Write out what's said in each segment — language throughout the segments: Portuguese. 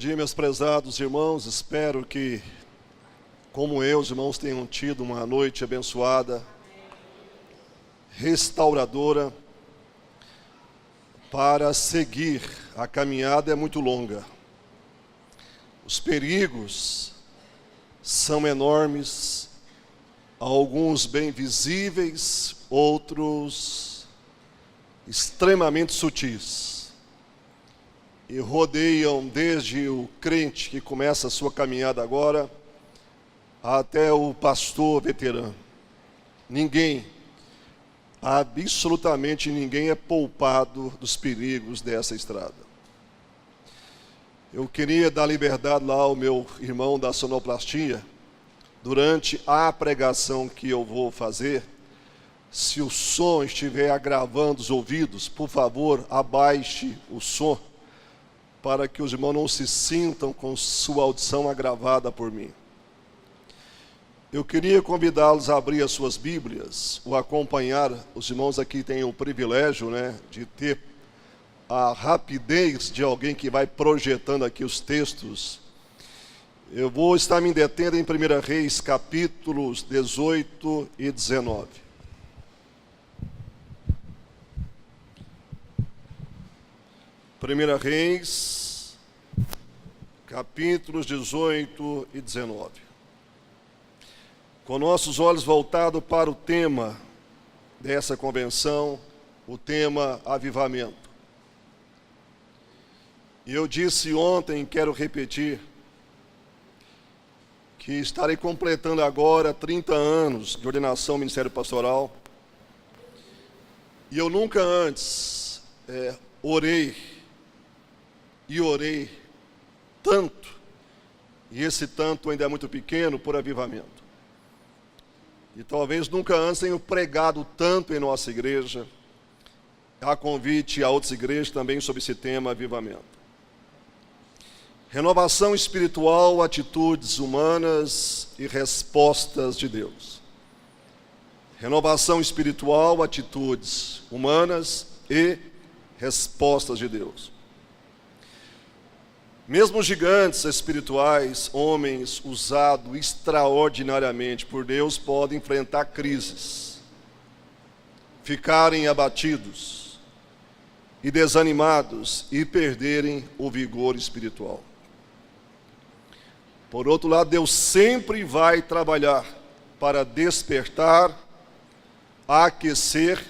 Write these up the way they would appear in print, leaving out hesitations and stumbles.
Bom dia, meus prezados irmãos. Espero que, como eu, os irmãos tenham tido uma noite abençoada, restauradora. Para seguir, a caminhada é muito longa. Os perigos são enormes, alguns bem visíveis, outros extremamente sutis. E rodeiam desde o crente que começa a sua caminhada agora, até o pastor veterano. Ninguém, absolutamente ninguém é poupado dos perigos dessa estrada. Eu queria dar liberdade lá ao meu irmão da sonoplastia, durante a pregação que eu vou fazer. Se o som estiver agravando os ouvidos, por favor, abaixe o som, para que os irmãos não se sintam com sua audição agravada por mim. Eu queria convidá-los a abrir as suas Bíblias, ou acompanhar. Os irmãos aqui têm o privilégio, de ter a rapidez de alguém que vai projetando aqui os textos. Eu vou estar me detendo em 1 Reis, capítulos 18 e 19. Primeira Reis, capítulos 18 e 19. Com nossos olhos voltados para o tema dessa convenção, o tema avivamento. E eu disse ontem, quero repetir, que estarei completando agora 30 anos de ordenação ao Ministério Pastoral. E eu nunca antes orei tanto, e esse tanto ainda é muito pequeno, por avivamento. E talvez nunca antes tenha pregado tanto em nossa igreja, a convite a outras igrejas também sobre esse tema, avivamento. Renovação espiritual, atitudes humanas e respostas de Deus. Renovação espiritual, atitudes humanas e respostas de Deus. Mesmo gigantes espirituais, homens usados extraordinariamente por Deus, podem enfrentar crises, ficarem abatidos e desanimados e perderem o vigor espiritual. Por outro lado, Deus sempre vai trabalhar para despertar, aquecer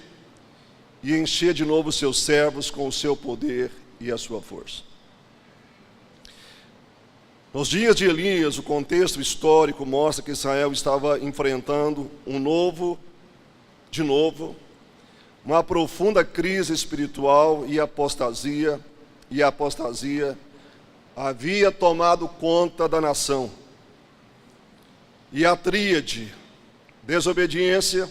e encher de novo seus servos com o seu poder e a sua força. Nos dias de Elias, o contexto histórico mostra que Israel estava enfrentando uma profunda crise espiritual e a apostasia havia tomado conta da nação. E a tríade, desobediência,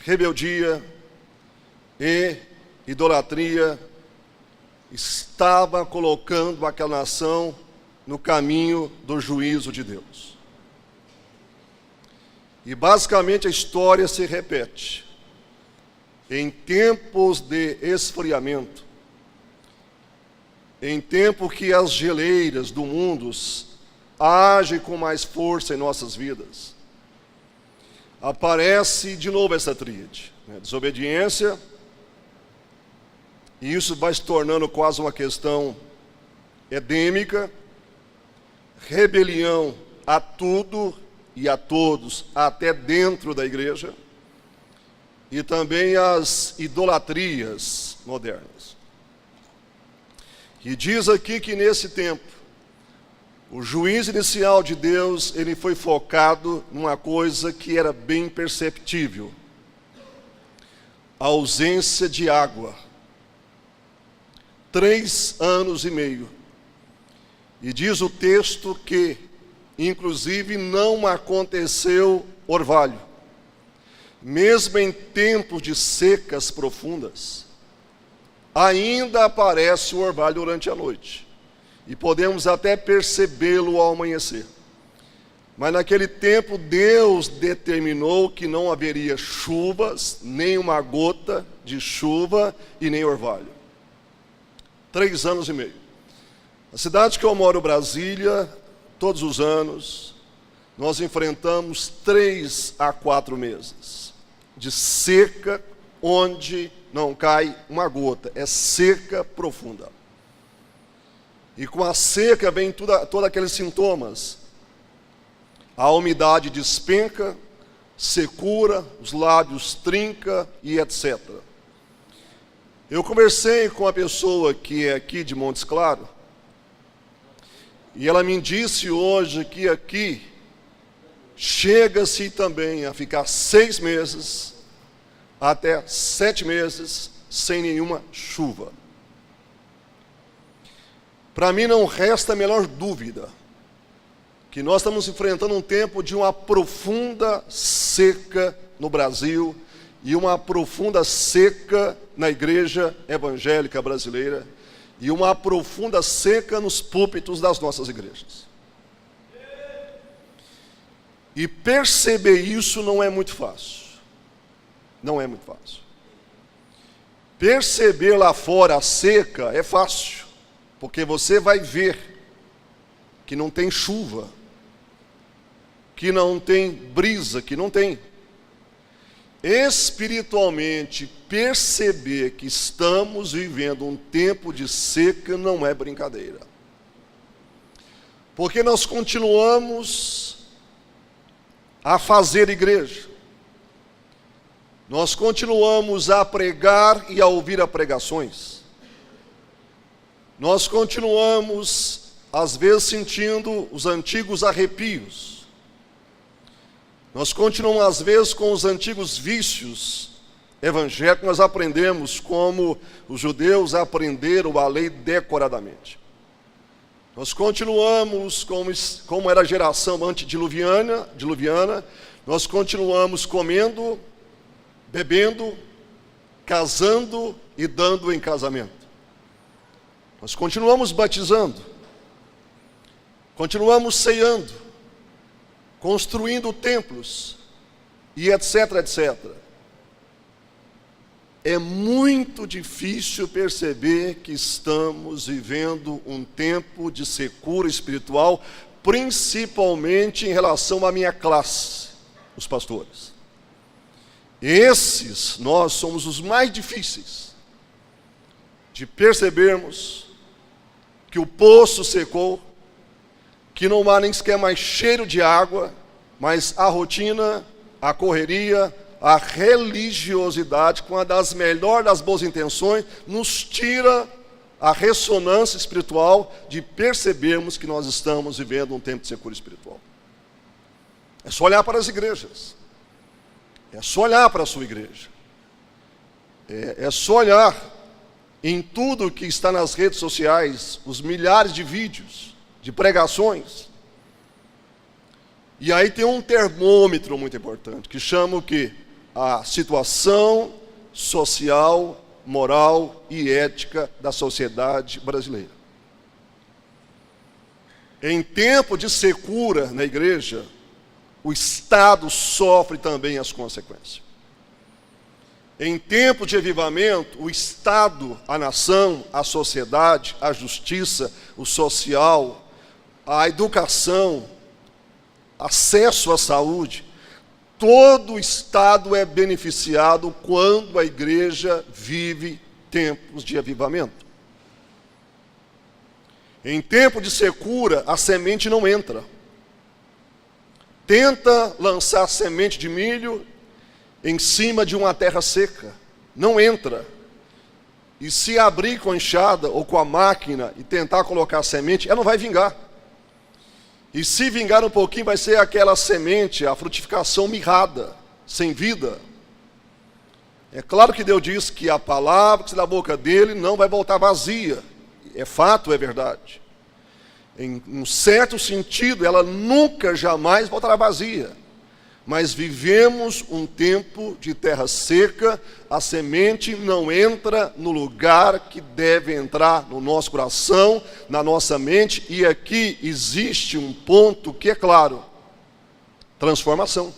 rebeldia e idolatria, estava colocando aquela nação no caminho do juízo de Deus. E basicamente a história se repete. Em tempos de esfriamento, em tempo que as geleiras do mundo agem com mais força em nossas vidas, aparece de novo essa tríade, desobediência. E isso vai se tornando quase uma questão endêmica, rebelião a tudo e a todos, até dentro da igreja, e também as idolatrias modernas. E diz aqui que nesse tempo, o juízo inicial de Deus, ele foi focado numa coisa que era bem perceptível: a ausência de água. 3 anos e meio. E diz o texto que, inclusive, não aconteceu orvalho. Mesmo em tempos de secas profundas, ainda aparece o orvalho durante a noite. E podemos até percebê-lo ao amanhecer. Mas naquele tempo, Deus determinou que não haveria chuvas, nem uma gota de chuva e nem orvalho. 3 anos e meio. A cidade que eu moro, Brasília, todos os anos, nós enfrentamos 3 a 4 meses de seca, onde não cai uma gota, é seca profunda. E com a seca vem todos aqueles sintomas. A umidade despenca, secura, os lábios trinca e etc. Eu conversei com a pessoa que é aqui de Montes Claros, e ela me disse hoje que aqui chega-se também a ficar 6 meses, até 7 meses, sem nenhuma chuva. Para mim não resta a menor dúvida que nós estamos enfrentando um tempo de uma profunda seca no Brasil e uma profunda seca na igreja evangélica brasileira e uma profunda seca nos púlpitos das nossas igrejas. E perceber isso não é muito fácil. Não é muito fácil. Perceber lá fora a seca é fácil, porque você vai ver que não tem chuva, que não tem brisa, que não tem. Espiritualmente, perceber que estamos vivendo um tempo de seca não é brincadeira. Porque nós continuamos a fazer igreja. Nós continuamos a pregar e a ouvir as pregações. Nós continuamos, às vezes, sentindo os antigos arrepios. Nós continuamos, às vezes, com os antigos vícios evangélicos. Nós aprendemos como os judeus aprenderam a lei decoradamente. Nós continuamos como era a geração antediluviana. Nós continuamos comendo, bebendo, casando e dando em casamento. Nós continuamos batizando, continuamos ceando, construindo templos e etc, etc. É muito difícil perceber que estamos vivendo um tempo de secura espiritual, principalmente em relação à minha classe, os pastores. Esses, nós somos os mais difíceis de percebermos que o poço secou, que não há nem sequer mais cheiro de água, mas a rotina, a correria, a religiosidade, com a das melhores das boas intenções, nos tira a ressonância espiritual de percebermos que nós estamos vivendo um tempo de secura espiritual. É só olhar para as igrejas. É só olhar para a sua igreja. É só olhar em tudo que está nas redes sociais, os milhares de vídeos, de pregações. E aí tem um termômetro muito importante, que chama o quê? A situação social, moral e ética da sociedade brasileira. Em tempo de secura na igreja, o Estado sofre também as consequências. Em tempo de avivamento, o Estado, a nação, a sociedade, a justiça, o social, a educação, acesso à saúde, todo o Estado é beneficiado quando a igreja vive tempos de avivamento. Em tempo de secura, a semente não entra. Tenta lançar semente de milho em cima de uma terra seca. Não entra. E se abrir com a enxada ou com a máquina e tentar colocar a semente, ela não vai vingar. E se vingar um pouquinho, vai ser aquela semente, a frutificação mirrada, sem vida. É claro que Deus diz que a palavra que sai da boca dele não vai voltar vazia. É fato, é verdade. Em um certo sentido, ela nunca, jamais voltará vazia. Mas vivemos um tempo de terra seca, a semente não entra no lugar que deve entrar no nosso coração, na nossa mente, e aqui existe um ponto que é claro: transformação.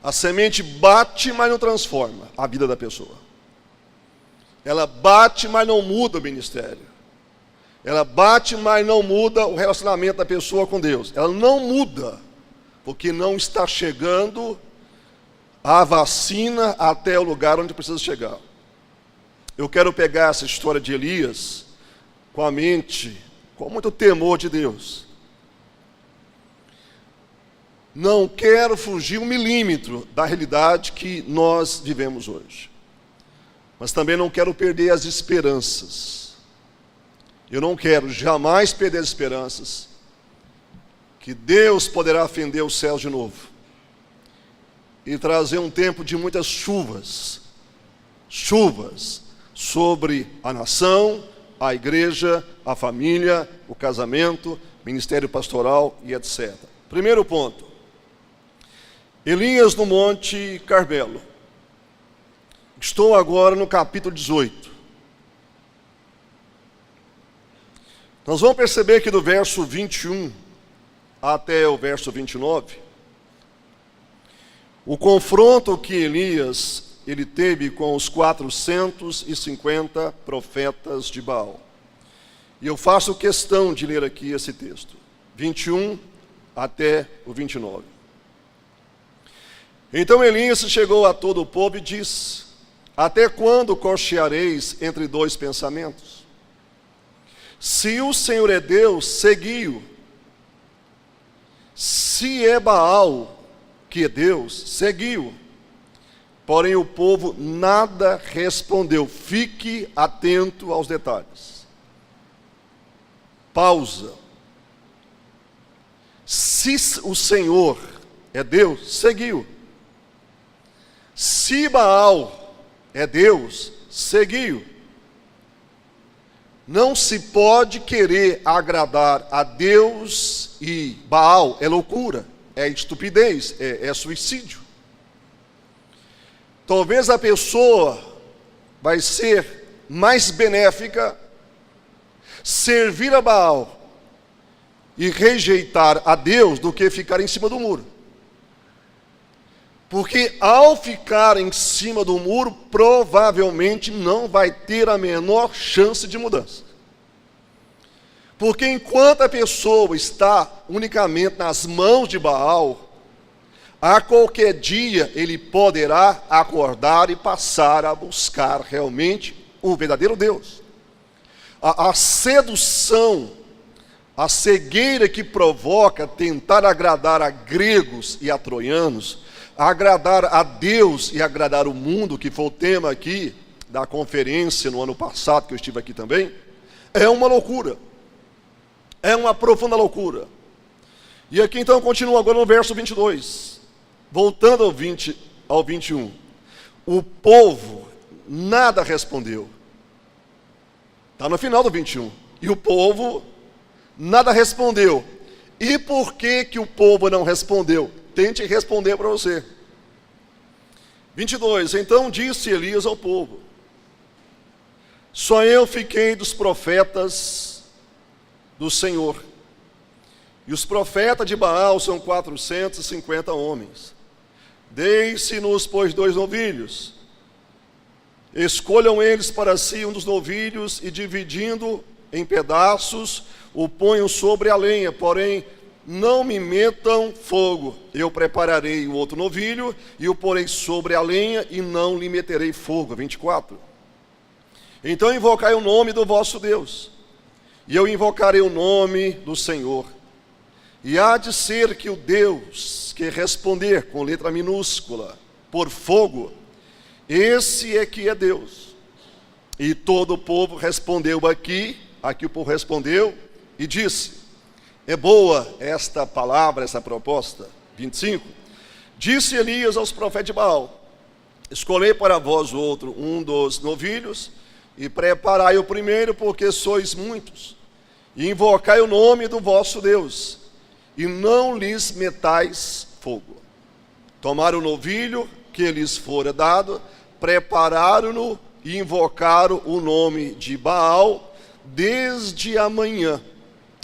A semente bate, mas não transforma a vida da pessoa. Ela bate, mas não muda o ministério. Ela bate, mas não muda o relacionamento da pessoa com Deus. Ela não muda, porque não está chegando a vacina até o lugar onde precisa chegar. Eu quero pegar essa história de Elias com a mente, com muito temor de Deus. Não quero fugir 1 milímetro da realidade que nós vivemos hoje. Mas também não quero perder as esperanças. Eu não quero jamais perder as esperanças que Deus poderá fender os céus de novo e trazer um tempo de muitas chuvas sobre a nação, a igreja, a família, o casamento, ministério pastoral e etc. Primeiro ponto, Elias no Monte Carmelo. Estou agora no capítulo 18. Nós vamos perceber que do verso 21 até o verso 29, o confronto que Elias ele teve com os 450 profetas de Baal. E eu faço questão de ler aqui esse texto, 21 até o 29. Então Elias chegou a todo o povo e disse: até quando cocheareis entre dois pensamentos? Se o Senhor é Deus, segui-o. Se é Baal, que é Deus, segui-o. Porém o povo nada respondeu. Fique atento aos detalhes. Pausa. Se o Senhor é Deus, seguiu. Se Baal é Deus, seguiu. Não se pode querer agradar a Deus e Baal é loucura, é estupidez, é suicídio. Talvez a pessoa vai ser mais benéfica servir a Baal e rejeitar a Deus do que ficar em cima do muro. Porque ao ficar em cima do muro, provavelmente não vai ter a menor chance de mudança. Porque enquanto a pessoa está unicamente nas mãos de Baal, a qualquer dia ele poderá acordar e passar a buscar realmente o verdadeiro Deus. A sedução, a cegueira que provoca tentar agradar a gregos e a troianos, agradar a Deus e agradar o mundo, que foi o tema aqui da conferência no ano passado, que eu estive aqui também, é uma loucura. É uma profunda loucura. E aqui então continua agora no verso 22. Voltando ao 21. O povo nada respondeu. Está no final do 21. E o povo nada respondeu. E por que o povo não respondeu? Tente responder para você. 22. Então disse Elias ao povo: só eu fiquei dos profetas do Senhor. E os profetas de Baal são 450 homens. Deem-se-nos, pois, 2 novilhos. Escolham eles para si um dos novilhos e, dividindo em pedaços, o ponham sobre a lenha. Porém, não me metam fogo. Eu prepararei o outro novilho e o porei sobre a lenha e não lhe meterei fogo. 24. Então invocai o nome do vosso Deus, e eu invocarei o nome do Senhor. E há de ser que o Deus que responder com letra minúscula por fogo, esse é que é Deus. E todo o povo respondeu aqui o povo respondeu e disse: é boa esta palavra, essa proposta. 25. Disse Elias aos profetas de Baal: escolhei para vós outro um dos novilhos e preparai o primeiro, porque sois muitos, e invocai o nome do vosso Deus, e não lhes metais fogo. Tomaram o novilho que lhes fora dado, prepararam-no e invocaram o nome de Baal desde a manhã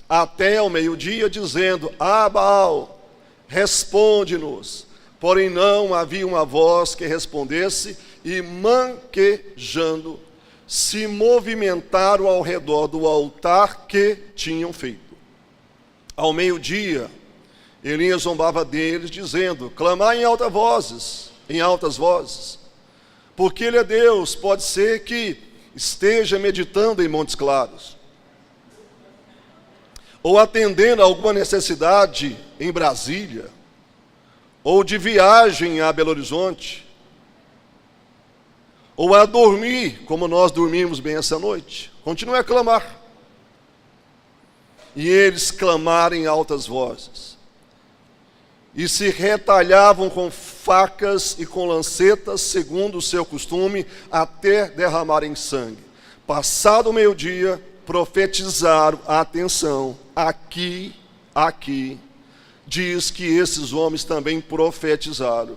até ao meio-dia, dizendo: ah, Baal, responde-nos. Porém não havia uma voz que respondesse, e manquejando se movimentaram ao redor do altar que tinham feito. Ao meio-dia, Elias zombava deles, dizendo: clamai em altas vozes, porque ele é Deus, pode ser que esteja meditando em Montes Claros, ou atendendo a alguma necessidade em Brasília, ou de viagem a Belo Horizonte, ou a dormir, como nós dormimos bem essa noite. Continue a clamar. E eles clamaram em altas vozes, e se retalhavam com facas e com lancetas, segundo o seu costume, até derramarem sangue. Passado o meio-dia, profetizaram, atenção, aqui, diz que esses homens também profetizaram.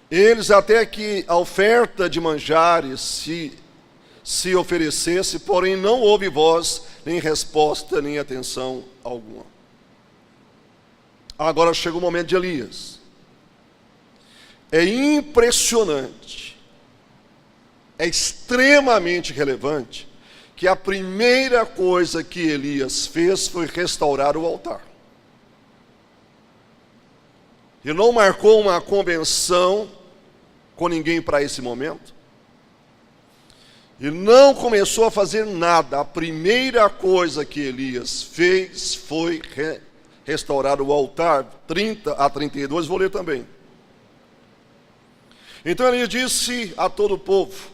Eles até que a oferta de manjares se oferecesse, porém não houve voz, nem resposta, nem atenção alguma. Agora chega o momento de Elias. É impressionante, é extremamente relevante, que a primeira coisa que Elias fez foi restaurar o altar. Ele não marcou uma convenção com ninguém para esse momento. Ele não começou a fazer nada. A primeira coisa que Elias fez foi restaurar o altar. 30 a 32, vou ler também. Então Elias disse a todo o povo: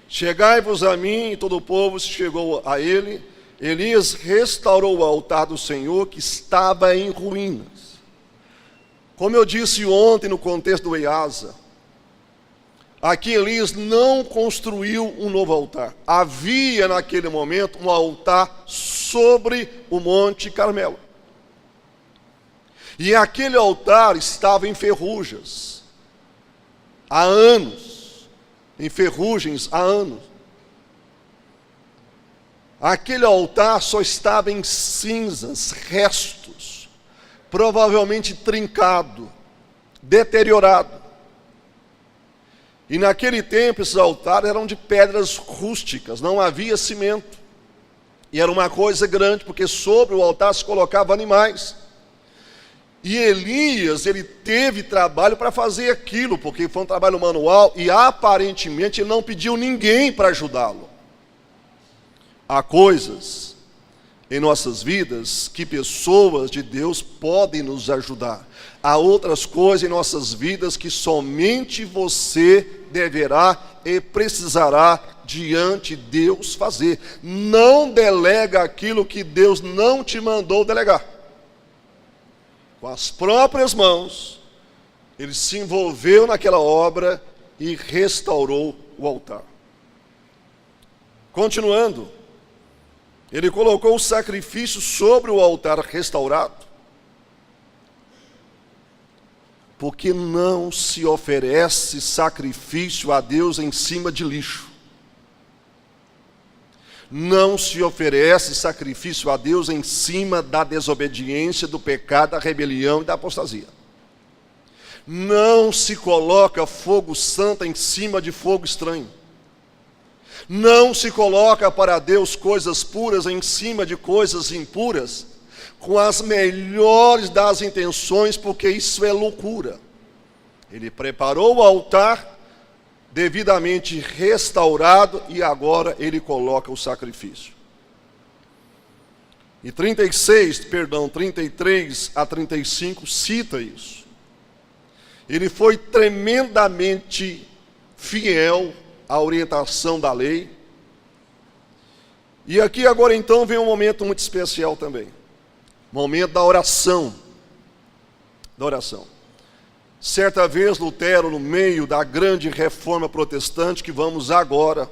chegai-vos a mim. E todo o povo se chegou a ele. Elias restaurou o altar do Senhor, que estava em ruínas. Como eu disse ontem no contexto do Eiasa, aqui Elias não construiu um novo altar. Havia naquele momento um altar sobre o Monte Carmelo. E aquele altar estava em ferrugens há anos. Em ferrugens há anos. Aquele altar só estava em cinzas, restos, provavelmente trincado, deteriorado. E naquele tempo esses altares eram de pedras rústicas, não havia cimento. E era uma coisa grande, porque sobre o altar se colocavam animais. E Elias, ele teve trabalho para fazer aquilo, porque foi um trabalho manual, e aparentemente ele não pediu ninguém para ajudá-lo. Há coisas em nossas vidas que pessoas de Deus podem nos ajudar. Há outras coisas em nossas vidas que somente você deverá e precisará diante de Deus fazer. Não delega aquilo que Deus não te mandou delegar. Com as próprias mãos, ele se envolveu naquela obra e restaurou o altar. Continuando, ele colocou o sacrifício sobre o altar restaurado, porque não se oferece sacrifício a Deus em cima de lixo. Não se oferece sacrifício a Deus em cima da desobediência, do pecado, da rebelião e da apostasia. Não se coloca fogo santo em cima de fogo estranho. Não se coloca para Deus coisas puras em cima de coisas impuras, com as melhores das intenções, porque isso é loucura. Ele preparou o altar devidamente restaurado e agora ele coloca o sacrifício. E 33 a 35 cita isso. Ele foi tremendamente fiel à orientação da lei. E aqui agora então vem um momento muito especial também. Momento da oração. Da oração. Certa vez Lutero, no meio da grande reforma protestante, que vamos agora,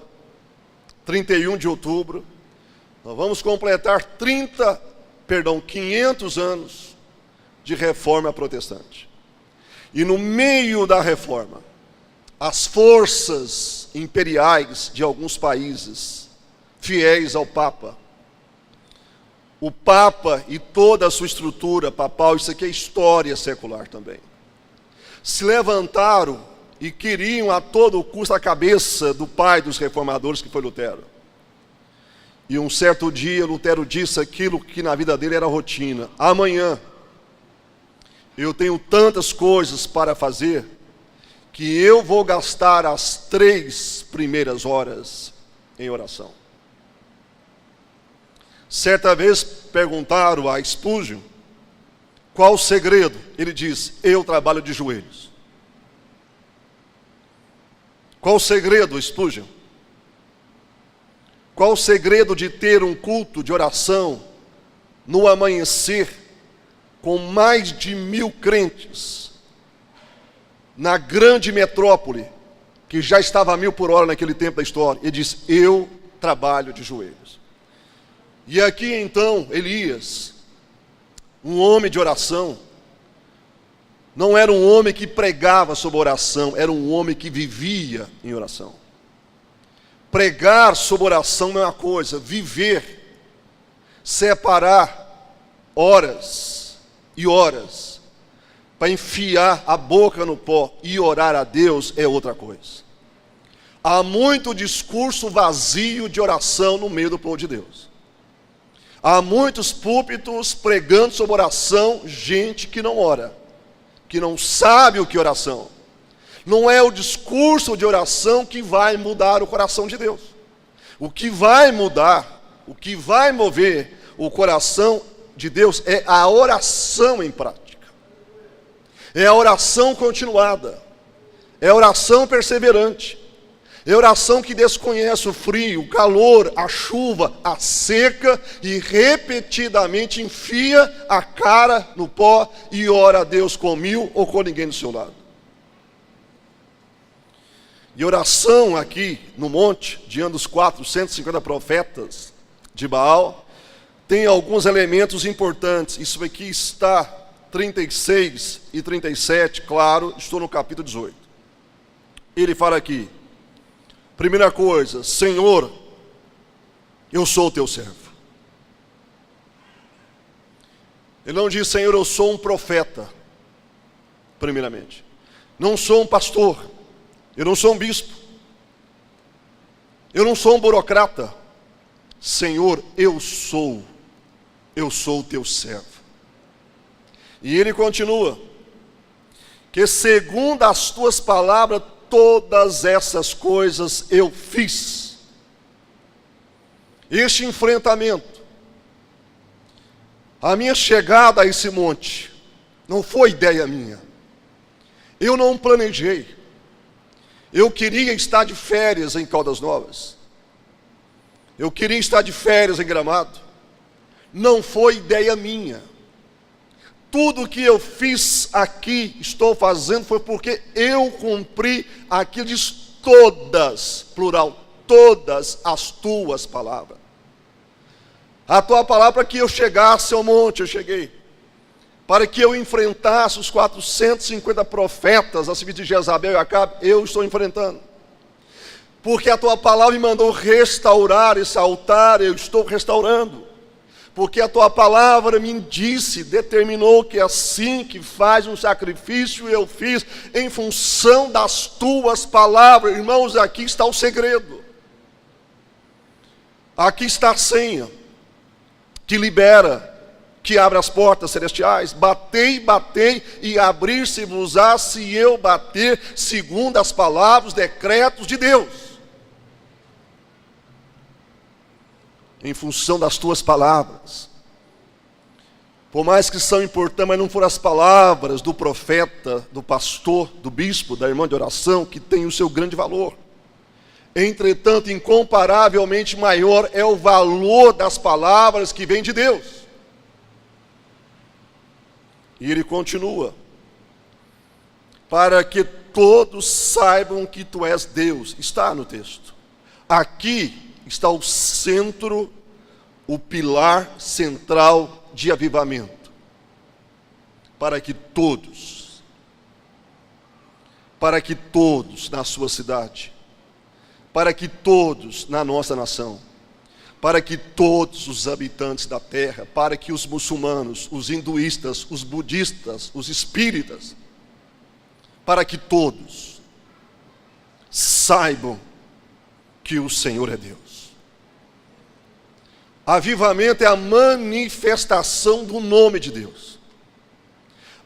31 de outubro, nós vamos completar 500 anos de reforma protestante. E no meio da reforma, as forças imperiais de alguns países, fiéis ao Papa, o Papa e toda a sua estrutura papal, isso aqui é história secular também, se levantaram e queriam a todo custo a cabeça do pai dos reformadores, que foi Lutero. E um certo dia Lutero disse aquilo que na vida dele era rotina: amanhã eu tenho tantas coisas para fazer que eu vou gastar as 3 primeiras horas em oração. Certa vez perguntaram a Spurgeon qual o segredo. Ele disse: eu trabalho de joelhos. Qual o segredo, Spurgeon? Qual o segredo de ter um culto de oração no amanhecer, com mais de 1000 crentes, na grande metrópole, que já estava a 1000 por hora naquele tempo da história? Ele disse: eu trabalho de joelhos. E aqui então, Elias, um homem de oração, não era um homem que pregava sobre oração, era um homem que vivia em oração. Pregar sobre oração não é uma coisa, viver, separar horas e horas para enfiar a boca no pó e orar a Deus é outra coisa. Há muito discurso vazio de oração no meio do povo de Deus. Há muitos púlpitos pregando sobre oração, gente que não ora, que não sabe o que é oração. Não é o discurso de oração que vai mudar o coração de Deus. O que vai mudar, o que vai mover o coração de Deus é a oração em prática. É a oração continuada. É a oração perseverante. É a oração que desconhece o frio, o calor, a chuva, a seca e repetidamente enfia a cara no pó e ora a Deus com 1000 ou com ninguém do seu lado. E oração aqui no monte, diante dos 450 profetas de Baal, tem alguns elementos importantes. Isso aqui está 36 e 37, claro, estou no capítulo 18. Ele fala aqui: primeira coisa, Senhor, eu sou o teu servo. Ele não diz: Senhor, eu sou um profeta, primeiramente. Não sou um pastor. Eu não sou um bispo. Eu não sou um burocrata. Senhor, eu sou o teu servo. E ele continua: que segundo as tuas palavras, todas essas coisas eu fiz. Este enfrentamento, a minha chegada a esse monte, não foi ideia minha. Eu não planejei. Eu queria estar de férias em Caldas Novas. Eu queria estar de férias em Gramado. Não foi ideia minha. Tudo que eu fiz aqui, estou fazendo, foi porque eu cumpri aquilo, diz todas, plural, todas as tuas palavras. A tua palavra para que eu chegasse ao monte, eu cheguei. Para que eu enfrentasse os 450 profetas a serviço de Jezabel e Acabe, eu estou enfrentando. Porque a tua palavra me mandou restaurar esse altar, eu estou restaurando. Porque a tua palavra me disse, determinou que assim que faz um sacrifício, eu fiz em função das tuas palavras. Irmãos, aqui está o segredo. Aqui está a senha que libera, que abre as portas celestiais. Batei, batei, e abrir-se-vos-á se eu bater, segundo as palavras, os decretos de Deus. Em função das tuas palavras. Por mais que são importantes, mas não foram as palavras do profeta, do pastor, do bispo, da irmã de oração, que tem o seu grande valor. Entretanto, incomparavelmente maior é o valor das palavras que vêm de Deus. E ele continua: para que todos saibam que tu és Deus. Está no texto. Aqui está o centro, o pilar central de avivamento. Para que todos na sua cidade, para que todos na nossa nação, para que todos os habitantes da terra, para que os muçulmanos, os hinduístas, os budistas, os espíritas, para que todos saibam que o Senhor é Deus. Avivamento é a manifestação do nome de Deus.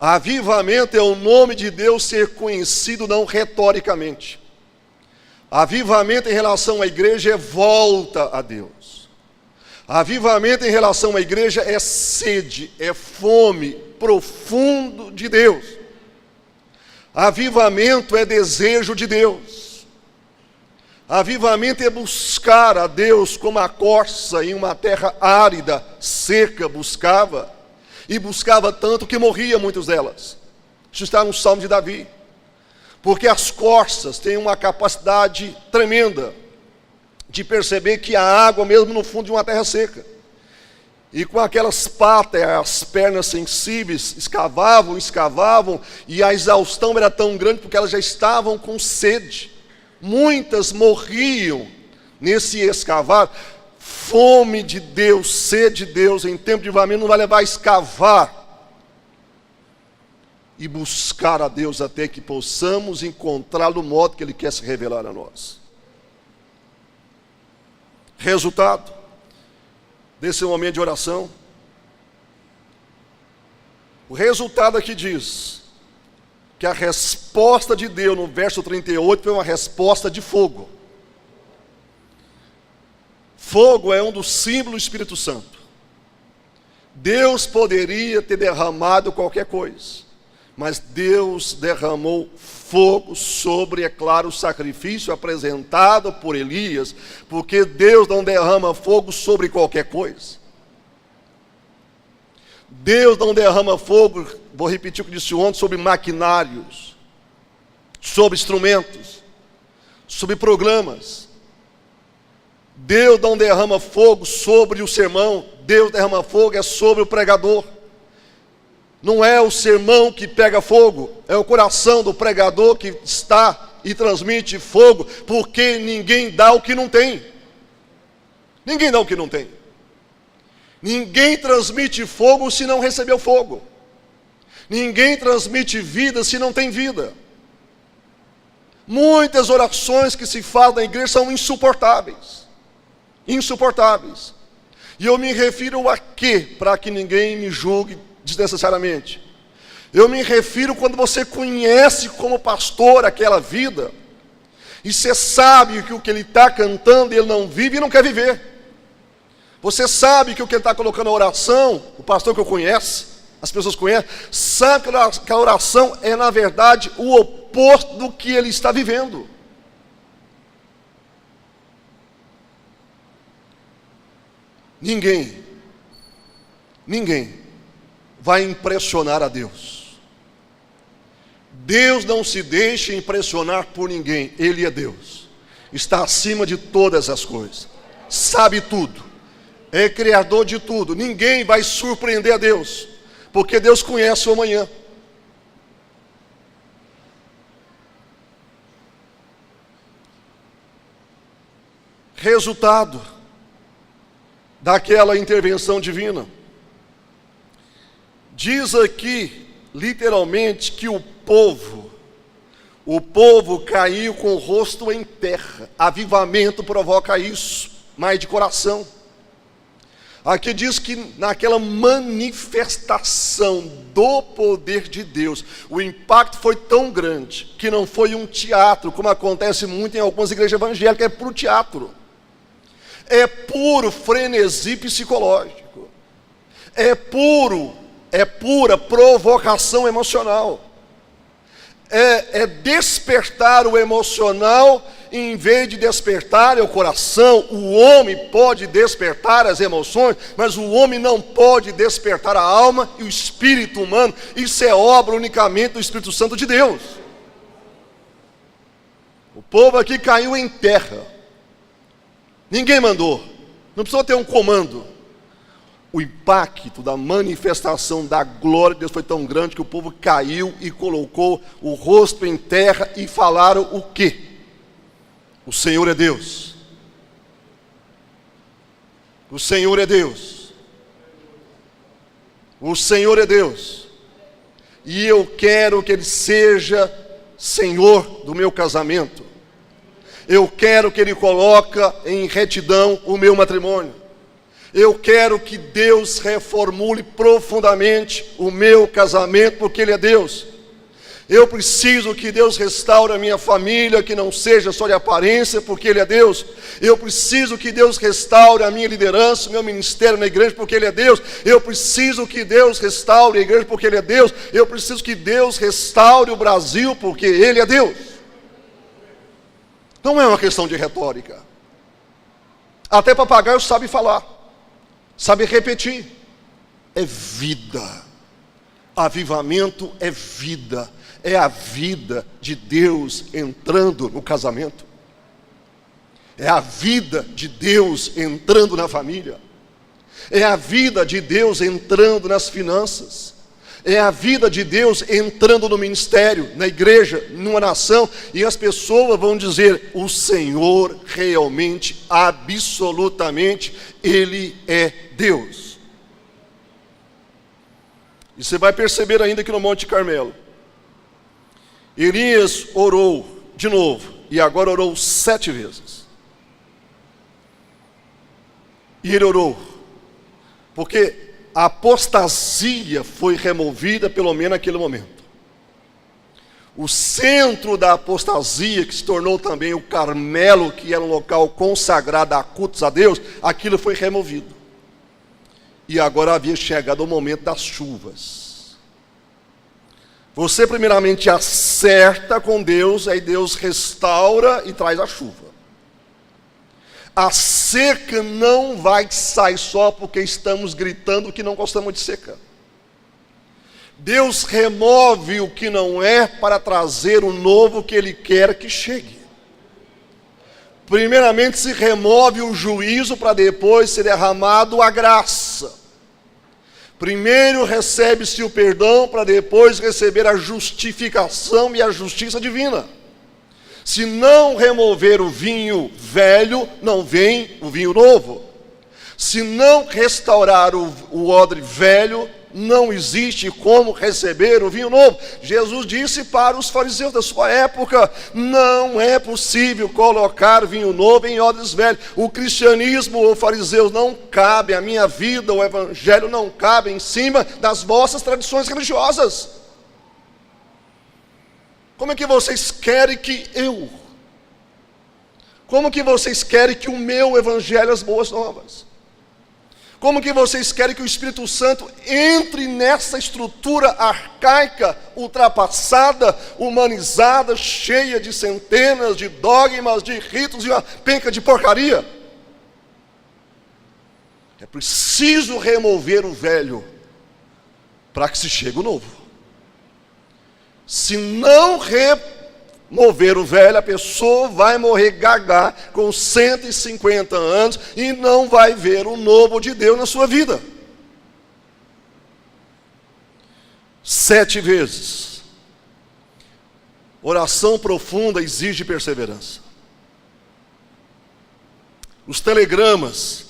Avivamento é o nome de Deus ser conhecido não retoricamente. Avivamento em relação à igreja é volta a Deus. Avivamento em relação à igreja é sede, é fome profundo de Deus. Avivamento é desejo de Deus. Avivamento é buscar a Deus como a corça em uma terra árida, seca, buscava. E buscava tanto que morria muitas delas. Isso está no Salmo de Davi. Porque as corças têm uma capacidade tremenda de perceber que a água mesmo no fundo de uma terra seca. E com aquelas patas, as pernas sensíveis, escavavam, e a exaustão era tão grande porque elas já estavam com sede. Muitas morriam nesse escavar. Fome de Deus, sede de Deus em tempo de avivamento não vai levar a escavar e buscar a Deus até que possamos encontrá-lo do modo que Ele quer se revelar a nós. Resultado desse momento de oração, o resultado aqui diz que a resposta de Deus no verso 38 foi uma resposta de fogo. Fogo é um dos símbolos do Espírito Santo. Deus poderia ter derramado qualquer coisa, mas Deus derramou fogo sobre, é claro, o sacrifício apresentado por Elias, porque Deus não derrama fogo sobre qualquer coisa. Deus não derrama fogo, vou repetir o que disse ontem, sobre maquinários, sobre instrumentos, sobre programas. Deus não derrama fogo sobre o sermão, Deus derrama fogo sobre o pregador. Não é o sermão que pega fogo, é o coração do pregador que está e transmite fogo, porque ninguém dá o que não tem. Ninguém dá o que não tem. Ninguém transmite fogo se não recebeu fogo. Ninguém transmite vida se não tem vida. Muitas orações que se fazem na igreja são insuportáveis. Insuportáveis. E eu me refiro a quê? Para que ninguém me julgue desnecessariamente. Eu me refiro quando você conhece como pastor aquela vida, e você sabe que o que ele está cantando ele não vive e não quer viver. Você sabe que o que ele está colocando na oração, o pastor que eu conheço, as pessoas conhecem, sabe que a oração é na verdade o oposto do que ele está vivendo. Ninguém vai impressionar a Deus. Deus não se deixa impressionar por ninguém. Ele é Deus, está acima de todas as coisas, sabe tudo, é criador de tudo. Ninguém vai surpreender a Deus, porque Deus conhece o amanhã. Resultado daquela intervenção divina, diz aqui literalmente que o povo caiu com o rosto em terra. Avivamento provoca isso, mas de coração. Aqui diz que naquela manifestação do poder de Deus, o impacto foi tão grande que não foi um teatro, como acontece muito em algumas igrejas evangélicas, é para o teatro. É puro frenesi psicológico. É pura provocação emocional. É despertar o emocional em vez de despertar o coração. O homem pode despertar as emoções, mas o homem não pode despertar a alma e o espírito humano. Isso é obra unicamente do Espírito Santo de Deus. O povo aqui caiu em terra. Ninguém mandou, não precisou ter um comando. O impacto da manifestação da glória de Deus foi tão grande que o povo caiu e colocou o rosto em terra e falaram o quê? O Senhor é Deus. O Senhor é Deus. O Senhor é Deus. E eu quero que Ele seja Senhor do meu casamento. Eu quero que Ele coloque em retidão o meu matrimônio. Eu quero que Deus reformule profundamente o meu casamento, porque Ele é Deus. Eu preciso que Deus restaure a minha família, que não seja só de aparência, porque Ele é Deus. Eu preciso que Deus restaure a minha liderança, o meu ministério na igreja, porque Ele é Deus. Eu preciso que Deus restaure a igreja, porque Ele é Deus. Eu preciso que Deus restaure o Brasil, porque Ele é Deus. Não é uma questão de retórica. Até papagaio sabe falar, sabe repetir. É vida. Avivamento é vida. É a vida de Deus entrando no casamento. É a vida de Deus entrando na família. É a vida de Deus entrando nas finanças. É a vida de Deus entrando no ministério, na igreja, numa nação. E as pessoas vão dizer: o Senhor realmente, absolutamente, Ele é Deus. E você vai perceber ainda que no Monte Carmelo, Elias orou de novo, e agora orou 7 vezes. E ele orou, porque a apostasia foi removida, pelo menos naquele momento. O centro da apostasia, que se tornou também o Carmelo, que era um local consagrado a cultos a Deus, aquilo foi removido. E agora havia chegado o momento das chuvas. Você primeiramente acerta com Deus, aí Deus restaura e traz a chuva. A seca não vai sair só porque estamos gritando que não gostamos de seca. Deus remove o que não é para trazer o novo que Ele quer que chegue. Primeiramente se remove o juízo para depois ser derramado a graça. Primeiro recebe-se o perdão para depois receber a justificação e a justiça divina. Se não remover o vinho velho, não vem o vinho novo. Se não restaurar o odre velho, não existe como receber o vinho novo. Jesus disse para os fariseus da sua época: não é possível colocar vinho novo em odres velhos. O cristianismo, ou fariseus, não cabe, a minha vida, o evangelho não cabe em cima das vossas tradições religiosas. Como é que vocês querem que como que vocês querem que o meu evangelho, as boas novas? Como que vocês querem que o Espírito Santo entre nessa estrutura arcaica, ultrapassada, humanizada, cheia de centenas de dogmas, de ritos e uma penca de porcaria? É preciso remover o velho para que se chegue o novo. Se não remover o velho, a pessoa vai morrer gaga com 150 anos e não vai ver o novo de Deus na sua vida. 7 vezes. Oração profunda exige perseverança. Os telegramas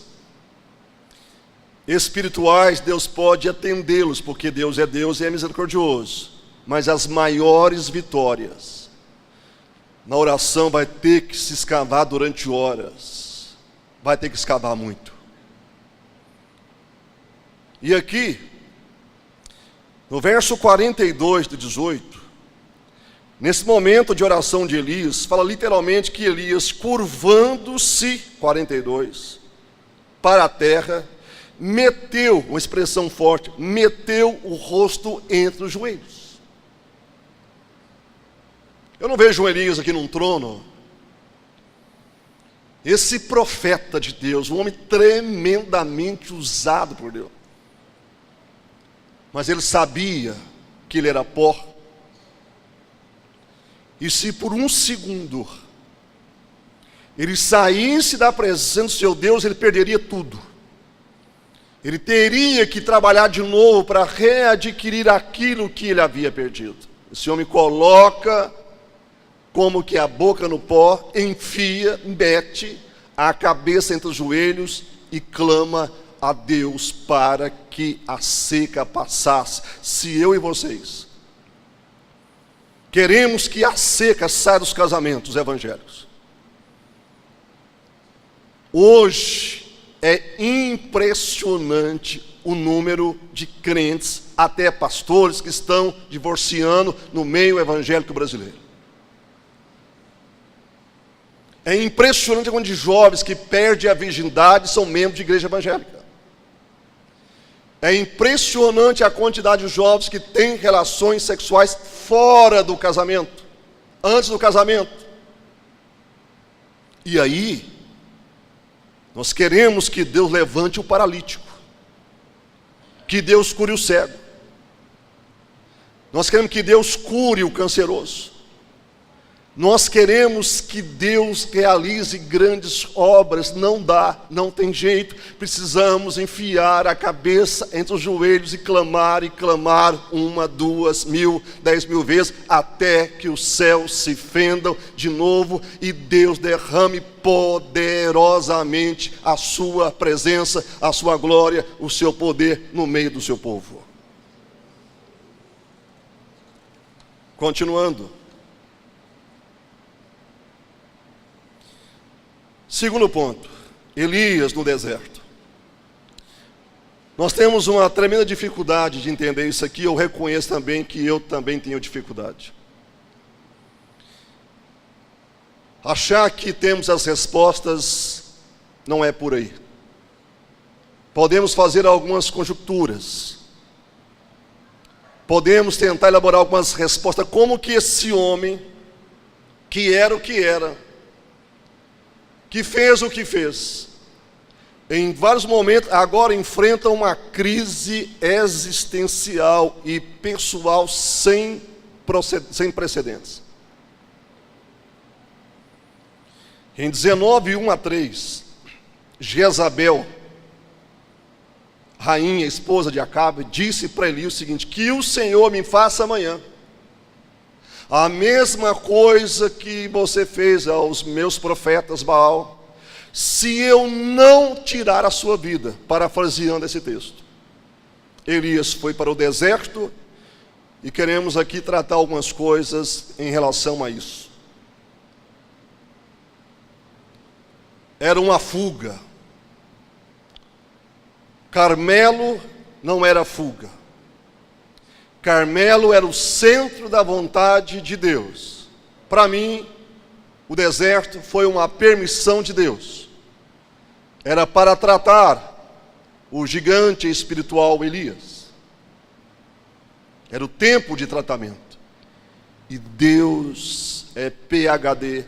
espirituais, Deus pode atendê-los, porque Deus e é misericordioso. Mas as maiores vitórias na oração vai ter que se escavar durante horas. Vai ter que escavar muito. E aqui, no verso 42 de 18, nesse momento de oração de Elias, fala literalmente que Elias, curvando-se, 42, para a terra, meteu, uma expressão forte, meteu o rosto entre os joelhos. Eu não vejo um Elias aqui num trono. Esse profeta de Deus, um homem tremendamente usado por Deus. Mas ele sabia que ele era pó. E se por um segundo ele saísse da presença do seu Deus, ele perderia tudo. Ele teria que trabalhar de novo para readquirir aquilo que ele havia perdido. Esse homem coloca como que a boca no pó, enfia, mete a cabeça entre os joelhos e clama a Deus para que a seca passasse. Se eu e vocês queremos que a seca saia dos casamentos evangélicos, Hoje é impressionante o número de crentes, até pastores, que estão divorciando no meio evangélico brasileiro. É impressionante a quantidade de jovens que perdem a virgindade e são membros de igreja evangélica. É impressionante a quantidade de jovens que têm relações sexuais fora do casamento, antes do casamento. E aí, nós queremos que Deus levante o paralítico, que Deus cure o cego. Nós queremos que Deus cure o canceroso. Nós queremos que Deus realize grandes obras. Não dá, não tem jeito. Precisamos enfiar a cabeça entre os joelhos e clamar 1, 2, 1000, 10.000 vezes, até que os céus se fendam de novo e Deus derrame poderosamente a sua presença, a sua glória, o seu poder no meio do seu povo. Continuando. Segundo ponto, Elias no deserto. Nós temos uma tremenda dificuldade de entender isso aqui. Eu reconheço também que eu também tenho dificuldade. Achar que temos as respostas não é por aí. Podemos fazer algumas conjecturas. Podemos tentar elaborar algumas respostas. Como que esse homem, que era o que era, que fez o que fez, em vários momentos agora enfrenta uma crise existencial e pessoal sem precedentes. Em 19, 1-3, Jezabel, rainha, esposa de Acabe, disse para Elias o seguinte: que o Senhor me faça amanhã a mesma coisa que você fez aos meus profetas Baal, se eu não tirar a sua vida, parafraseando esse texto. Elias foi para o deserto e queremos aqui tratar algumas coisas em relação a isso. Era uma fuga. Carmelo não era fuga. Carmelo era o centro da vontade de Deus. Para mim, o deserto foi uma permissão de Deus. Era para tratar o gigante espiritual Elias. Era o tempo de tratamento. E Deus é PhD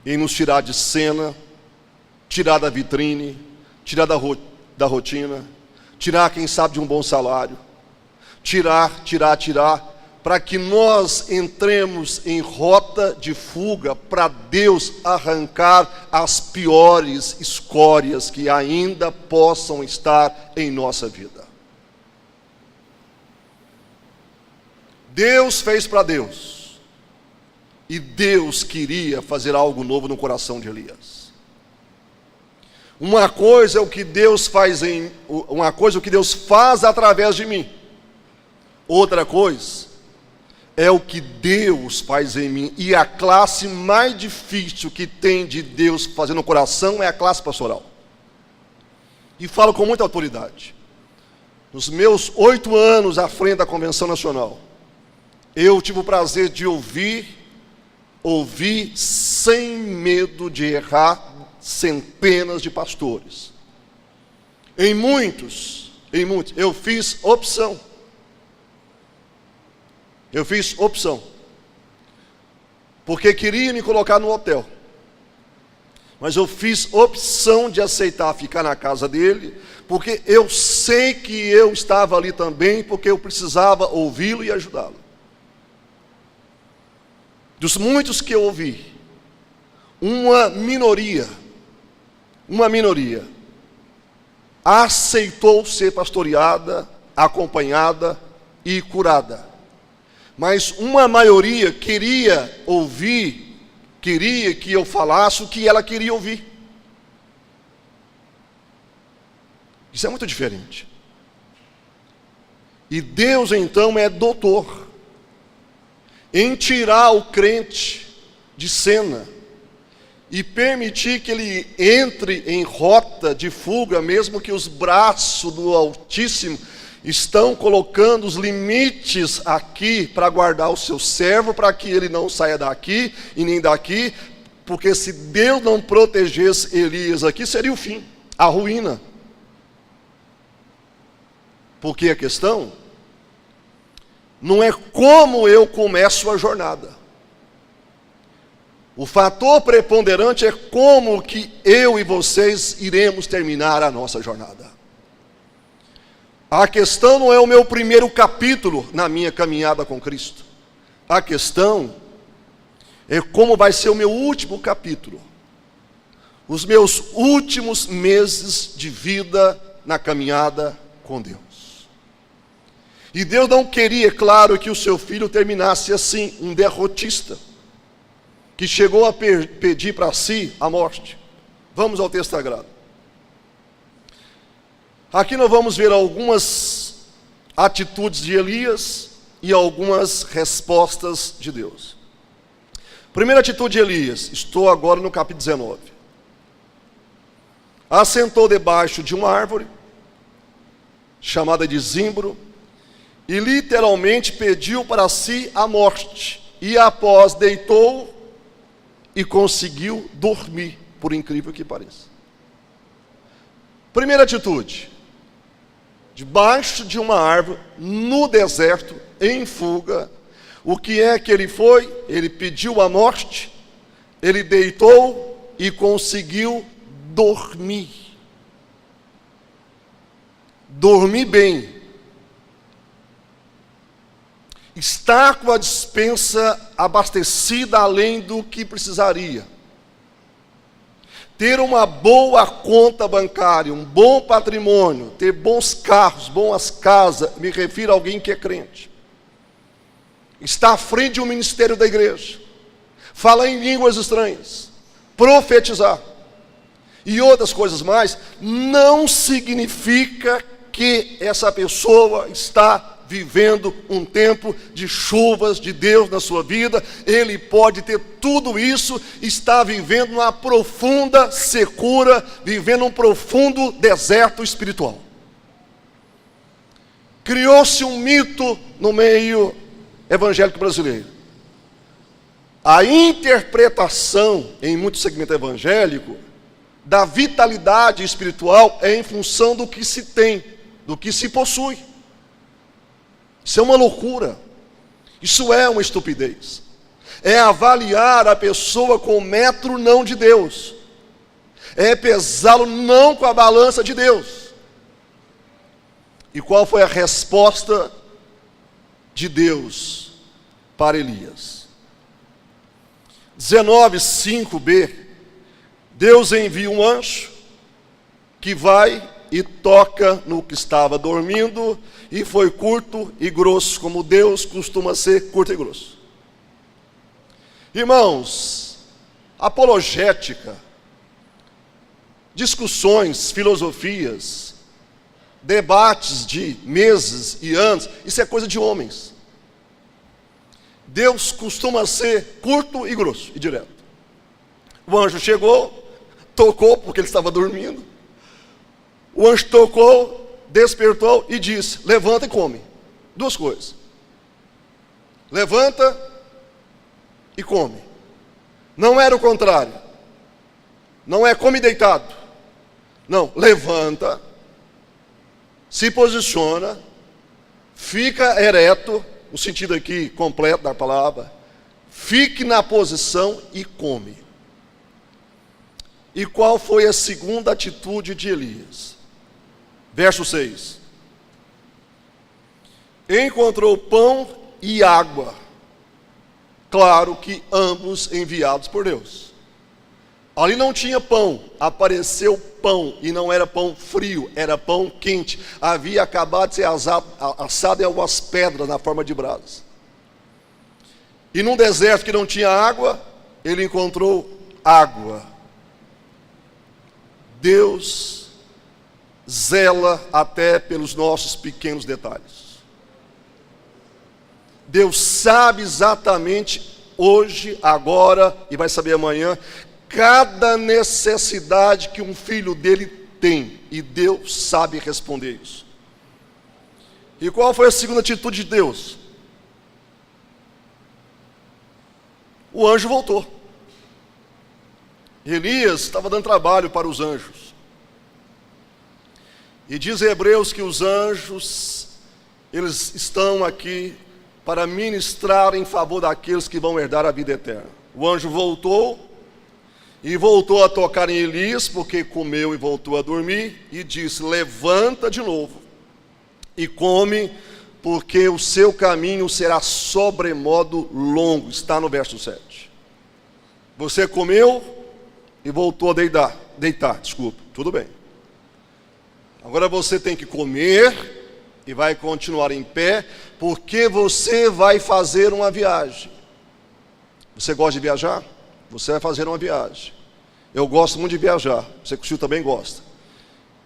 em nos tirar de cena, tirar da vitrine, tirar da rotina, tirar, quem sabe, de um bom salário. Tirar, para que nós entremos em rota de fuga, para Deus arrancar as piores escórias que ainda possam estar em nossa vida. Deus fez para Deus, e Deus queria fazer algo novo no coração de Elias. Uma coisa é o que Deus faz através de mim. Outra coisa é o que Deus faz em mim. E a classe mais difícil que tem de Deus fazer no coração é a classe pastoral. E falo com muita autoridade. Nos meus 8 anos à frente da Convenção Nacional, eu tive o prazer de ouvir sem medo de errar centenas de pastores. Em muitos, eu fiz opção. Porque queria me colocar no hotel. Mas eu fiz opção de aceitar ficar na casa dele, porque eu sei que eu estava ali também, porque eu precisava ouvi-lo e ajudá-lo. Dos muitos que eu ouvi, uma minoria aceitou ser pastoreada, acompanhada e curada. Mas uma maioria queria que eu falasse o que ela queria ouvir. Isso é muito diferente. E Deus então é doutor em tirar o crente de cena e permitir que ele entre em rota de fuga, mesmo que os braços do Altíssimo estão colocando os limites aqui para guardar o seu servo, para que ele não saia daqui e nem daqui, porque se Deus não protegesse Elias aqui, seria o fim, a ruína. Porque a questão não é como eu começo a jornada. O fator preponderante é como que eu e vocês iremos terminar a nossa jornada. A questão não é o meu primeiro capítulo na minha caminhada com Cristo. A questão é como vai ser o meu último capítulo. Os meus últimos meses de vida na caminhada com Deus. E Deus não queria, claro, que o seu filho terminasse assim, um derrotista, que chegou a pedir para si a morte. Vamos ao texto sagrado. Aqui nós vamos ver algumas atitudes de Elias e algumas respostas de Deus. Primeira atitude de Elias, estou agora no capítulo 19. Assentou debaixo de uma árvore, chamada de zimbro, e literalmente pediu para si a morte, e após deitou e conseguiu dormir, por incrível que pareça. Primeira atitude, debaixo de uma árvore, no deserto, em fuga, o que é que ele foi? Ele pediu a morte, ele deitou e conseguiu dormir. Dormir bem. Está com a despensa abastecida além do que precisaria. Ter uma boa conta bancária, um bom patrimônio, ter bons carros, boas casas, me refiro a alguém que é crente. Está à frente de um ministério da igreja. Falar em línguas estranhas, profetizar e outras coisas mais, não significa que essa pessoa está vivendo um tempo de chuvas de Deus na sua vida. Ele pode ter tudo isso, está vivendo uma profunda secura, vivendo um profundo deserto espiritual. Criou-se um mito no meio evangélico brasileiro. A interpretação em muito segmento evangélico da vitalidade espiritual é em função do que se tem, do que se possui. Isso é uma loucura, isso é uma estupidez, é avaliar a pessoa com o metro não de Deus, é pesá-lo não com a balança de Deus. E qual foi a resposta de Deus para Elias? 19:5b, Deus envia um anjo que vai e toca no que estava dormindo, e foi curto e grosso, como Deus costuma ser curto e grosso. Irmãos, apologética, discussões, filosofias, debates de meses e anos, isso é coisa de homens. Deus costuma ser curto e grosso e direto. O anjo chegou, tocou porque ele estava dormindo. O anjo tocou, despertou e disse: levanta e come. Duas coisas. Levanta e come. Não era o contrário. Não é come deitado. Não, levanta, se posiciona, fica ereto, no sentido aqui completo da palavra, fique na posição e come. E qual foi a segunda atitude de Elias? Verso 6. Encontrou pão e água, claro que ambos enviados por Deus. Ali não tinha pão, apareceu pão, e não era pão frio, era pão quente. Havia acabado de ser assado em algumas pedras na forma de brasas. E num deserto que não tinha água, ele encontrou água. Deus zela até pelos nossos pequenos detalhes. Deus sabe exatamente hoje, agora, e vai saber amanhã, cada necessidade que um filho dele tem, e Deus sabe responder isso. E qual foi a segunda atitude de Deus? O anjo voltou. Elias estava dando trabalho para os anjos. E diz Hebreus que os anjos, eles estão aqui para ministrar em favor daqueles que vão herdar a vida eterna. O anjo voltou, e voltou a tocar em Elias, porque comeu e voltou a dormir, e disse: levanta de novo, e come, porque o seu caminho será sobremodo longo. Está no verso 7. Você comeu e voltou a deitar, tudo bem. Agora você tem que comer e vai continuar em pé, porque você vai fazer uma viagem. Você gosta de viajar? Você vai fazer uma viagem. Eu gosto muito de viajar, você que o senhor também gosta.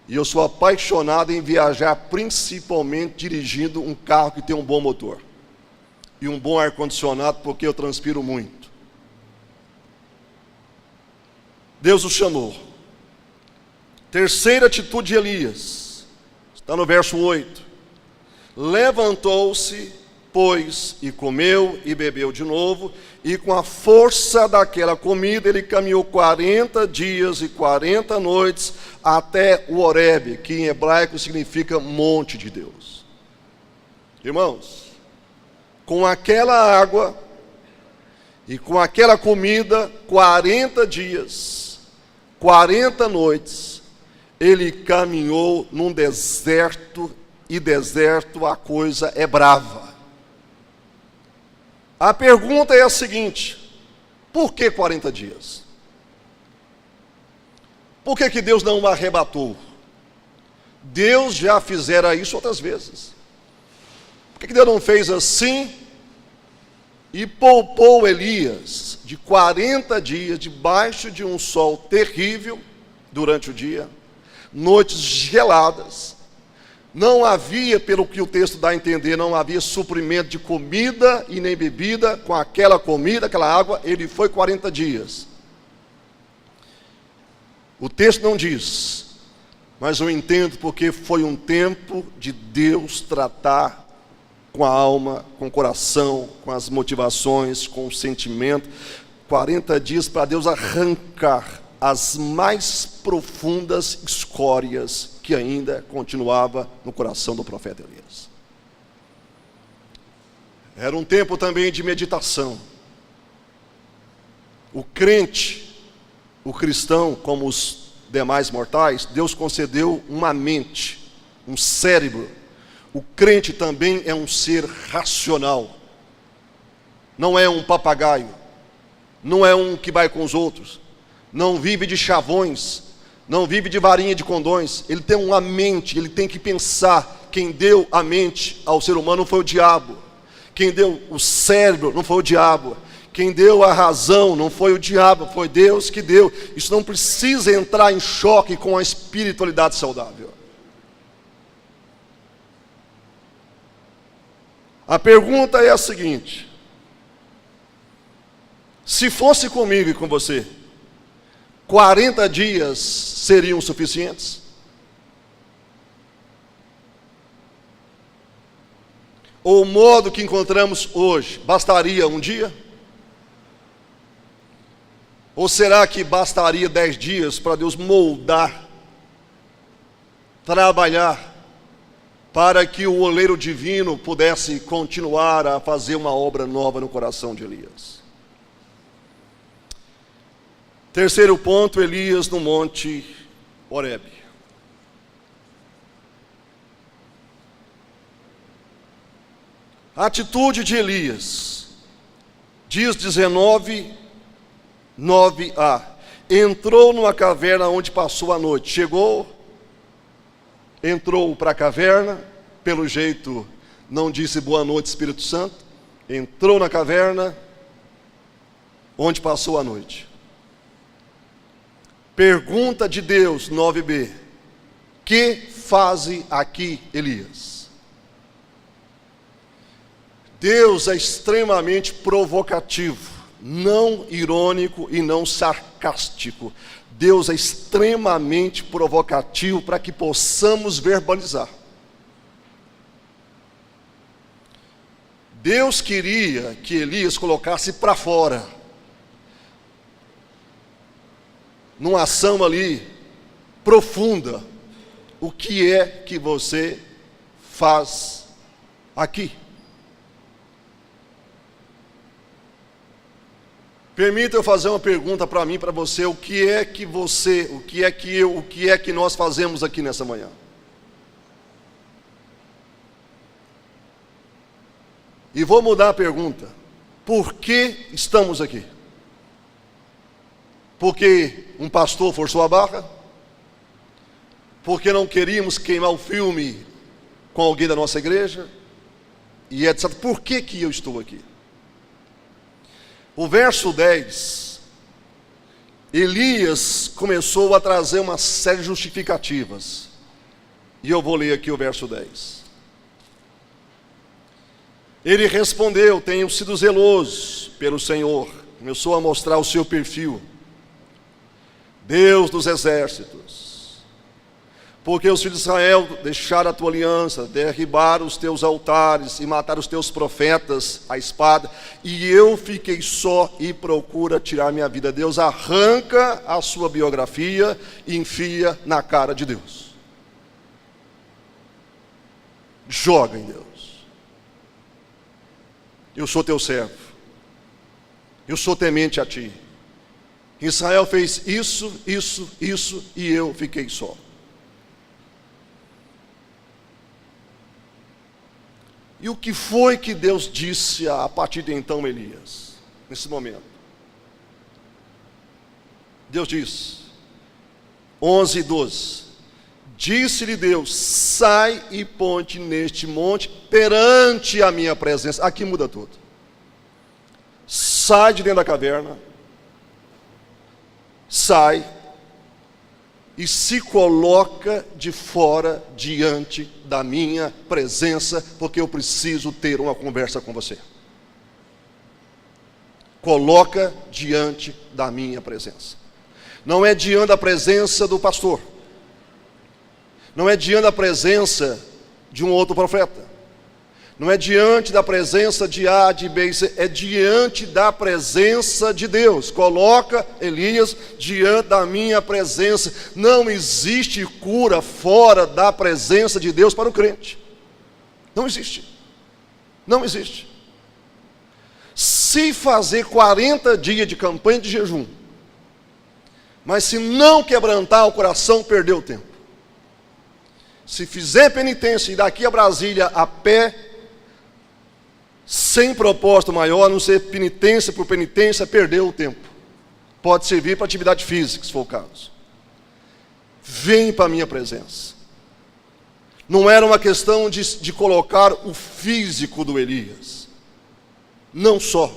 E eu sou apaixonado em viajar, principalmente dirigindo um carro que tem um bom motor e um bom ar-condicionado, porque eu transpiro muito. Deus o chamou. Terceira atitude de Elias, está no verso 8. Levantou-se, pois, e comeu e bebeu de novo, e com a força daquela comida ele caminhou 40 dias e 40 noites até o Horebe, que em hebraico significa monte de Deus. Irmãos, com aquela água e com aquela comida, 40 dias, 40 noites, ele caminhou num deserto, e deserto a coisa é brava. A pergunta é a seguinte: por que 40 dias? Por que Deus não o arrebatou? Deus já fizera isso outras vezes. Por que Deus não fez assim e poupou Elias de 40 dias debaixo de um sol terrível durante o dia, noites geladas? Não havia, pelo que o texto dá a entender, não havia suprimento de comida e nem bebida. Com aquela comida, aquela água, ele foi 40 dias. O texto não diz, mas eu entendo porque foi um tempo de Deus tratar com a alma, com o coração, com as motivações, com o sentimento. 40 dias para Deus arrancar as mais profundas escórias que ainda continuava no coração do profeta Elias. Era um tempo também de meditação. O crente, o cristão, como os demais mortais, Deus concedeu uma mente, um cérebro. O crente também é um ser racional. Não é um papagaio. Não é um que vai com os outros. Não vive de chavões. Não vive de varinha de condões. Ele tem uma mente, ele tem que pensar. Quem deu a mente ao ser humano não foi o diabo. Quem deu o cérebro não foi o diabo. Quem deu a razão não foi o diabo, foi Deus que deu. Isso não precisa entrar em choque com a espiritualidade saudável. A pergunta é a seguinte: se fosse comigo e com você, 40 dias seriam suficientes? Ou o modo que encontramos hoje, bastaria um dia? Ou será que bastaria 10 dias para Deus moldar, trabalhar, para que o oleiro divino pudesse continuar a fazer uma obra nova no coração de Elias? Terceiro ponto, Elias no monte Horebe. A atitude de Elias, diz 19, 9a. Entrou numa caverna onde passou a noite. Chegou, entrou para a caverna, pelo jeito não disse boa noite Espírito Santo. Entrou na caverna onde passou a noite. Pergunta de Deus, 9b. Que faze aqui Elias? Deus é extremamente provocativo não irônico e não sarcástico. Deus é extremamente provocativo para que possamos verbalizar. Deus queria que Elias colocasse para fora, numa ação ali profunda, o que é que você faz aqui? Permita eu fazer uma pergunta para mim, para você: o que é que você, o que é que eu, o que é que nós fazemos aqui nessa manhã? E vou mudar a pergunta: por que estamos aqui? Porque um pastor forçou a barra? Porque não queríamos queimar o filme com alguém da nossa igreja? E etc. Por que eu estou aqui? O verso 10, Elias começou a trazer uma série de justificativas. E eu vou ler aqui o verso 10. Ele respondeu: tenho sido zeloso pelo Senhor. Começou a mostrar o seu perfil. Deus dos exércitos. Porque os filhos de Israel deixaram a tua aliança, derribaram os teus altares e mataram os teus profetas à espada, e eu fiquei só e procura tirar minha vida. Deus arranca a sua biografia e enfia na cara de Deus. Joga em Deus. Eu sou teu servo. Eu sou temente a ti. Israel fez isso, e eu fiquei só. E o que foi que Deus disse a partir de então, Elias, nesse momento? Deus disse, 11 e 12, disse-lhe Deus: sai e ponte neste monte perante a minha presença. Aqui muda tudo. Sai de dentro da caverna, sai e se coloca de fora diante da minha presença, porque eu preciso ter uma conversa com você. Coloca diante da minha presença. Não é diante da presença do pastor, não é diante da presença de um outro profeta, não é diante da presença de A, de B e C, é diante da presença de Deus. Coloca Elias diante da minha presença. Não existe cura fora da presença de Deus para o crente. Não existe. Não existe. Se fazer 40 dias de campanha de jejum, mas se não quebrantar o coração, perdeu o tempo. Se fizer penitência e daqui a Brasília a pé, sem propósito maior, a não ser penitência por penitência, perdeu o tempo. Pode servir para atividade física, se for o caso. Vem para a minha presença. Não era uma questão de colocar o físico do Elias. Não só.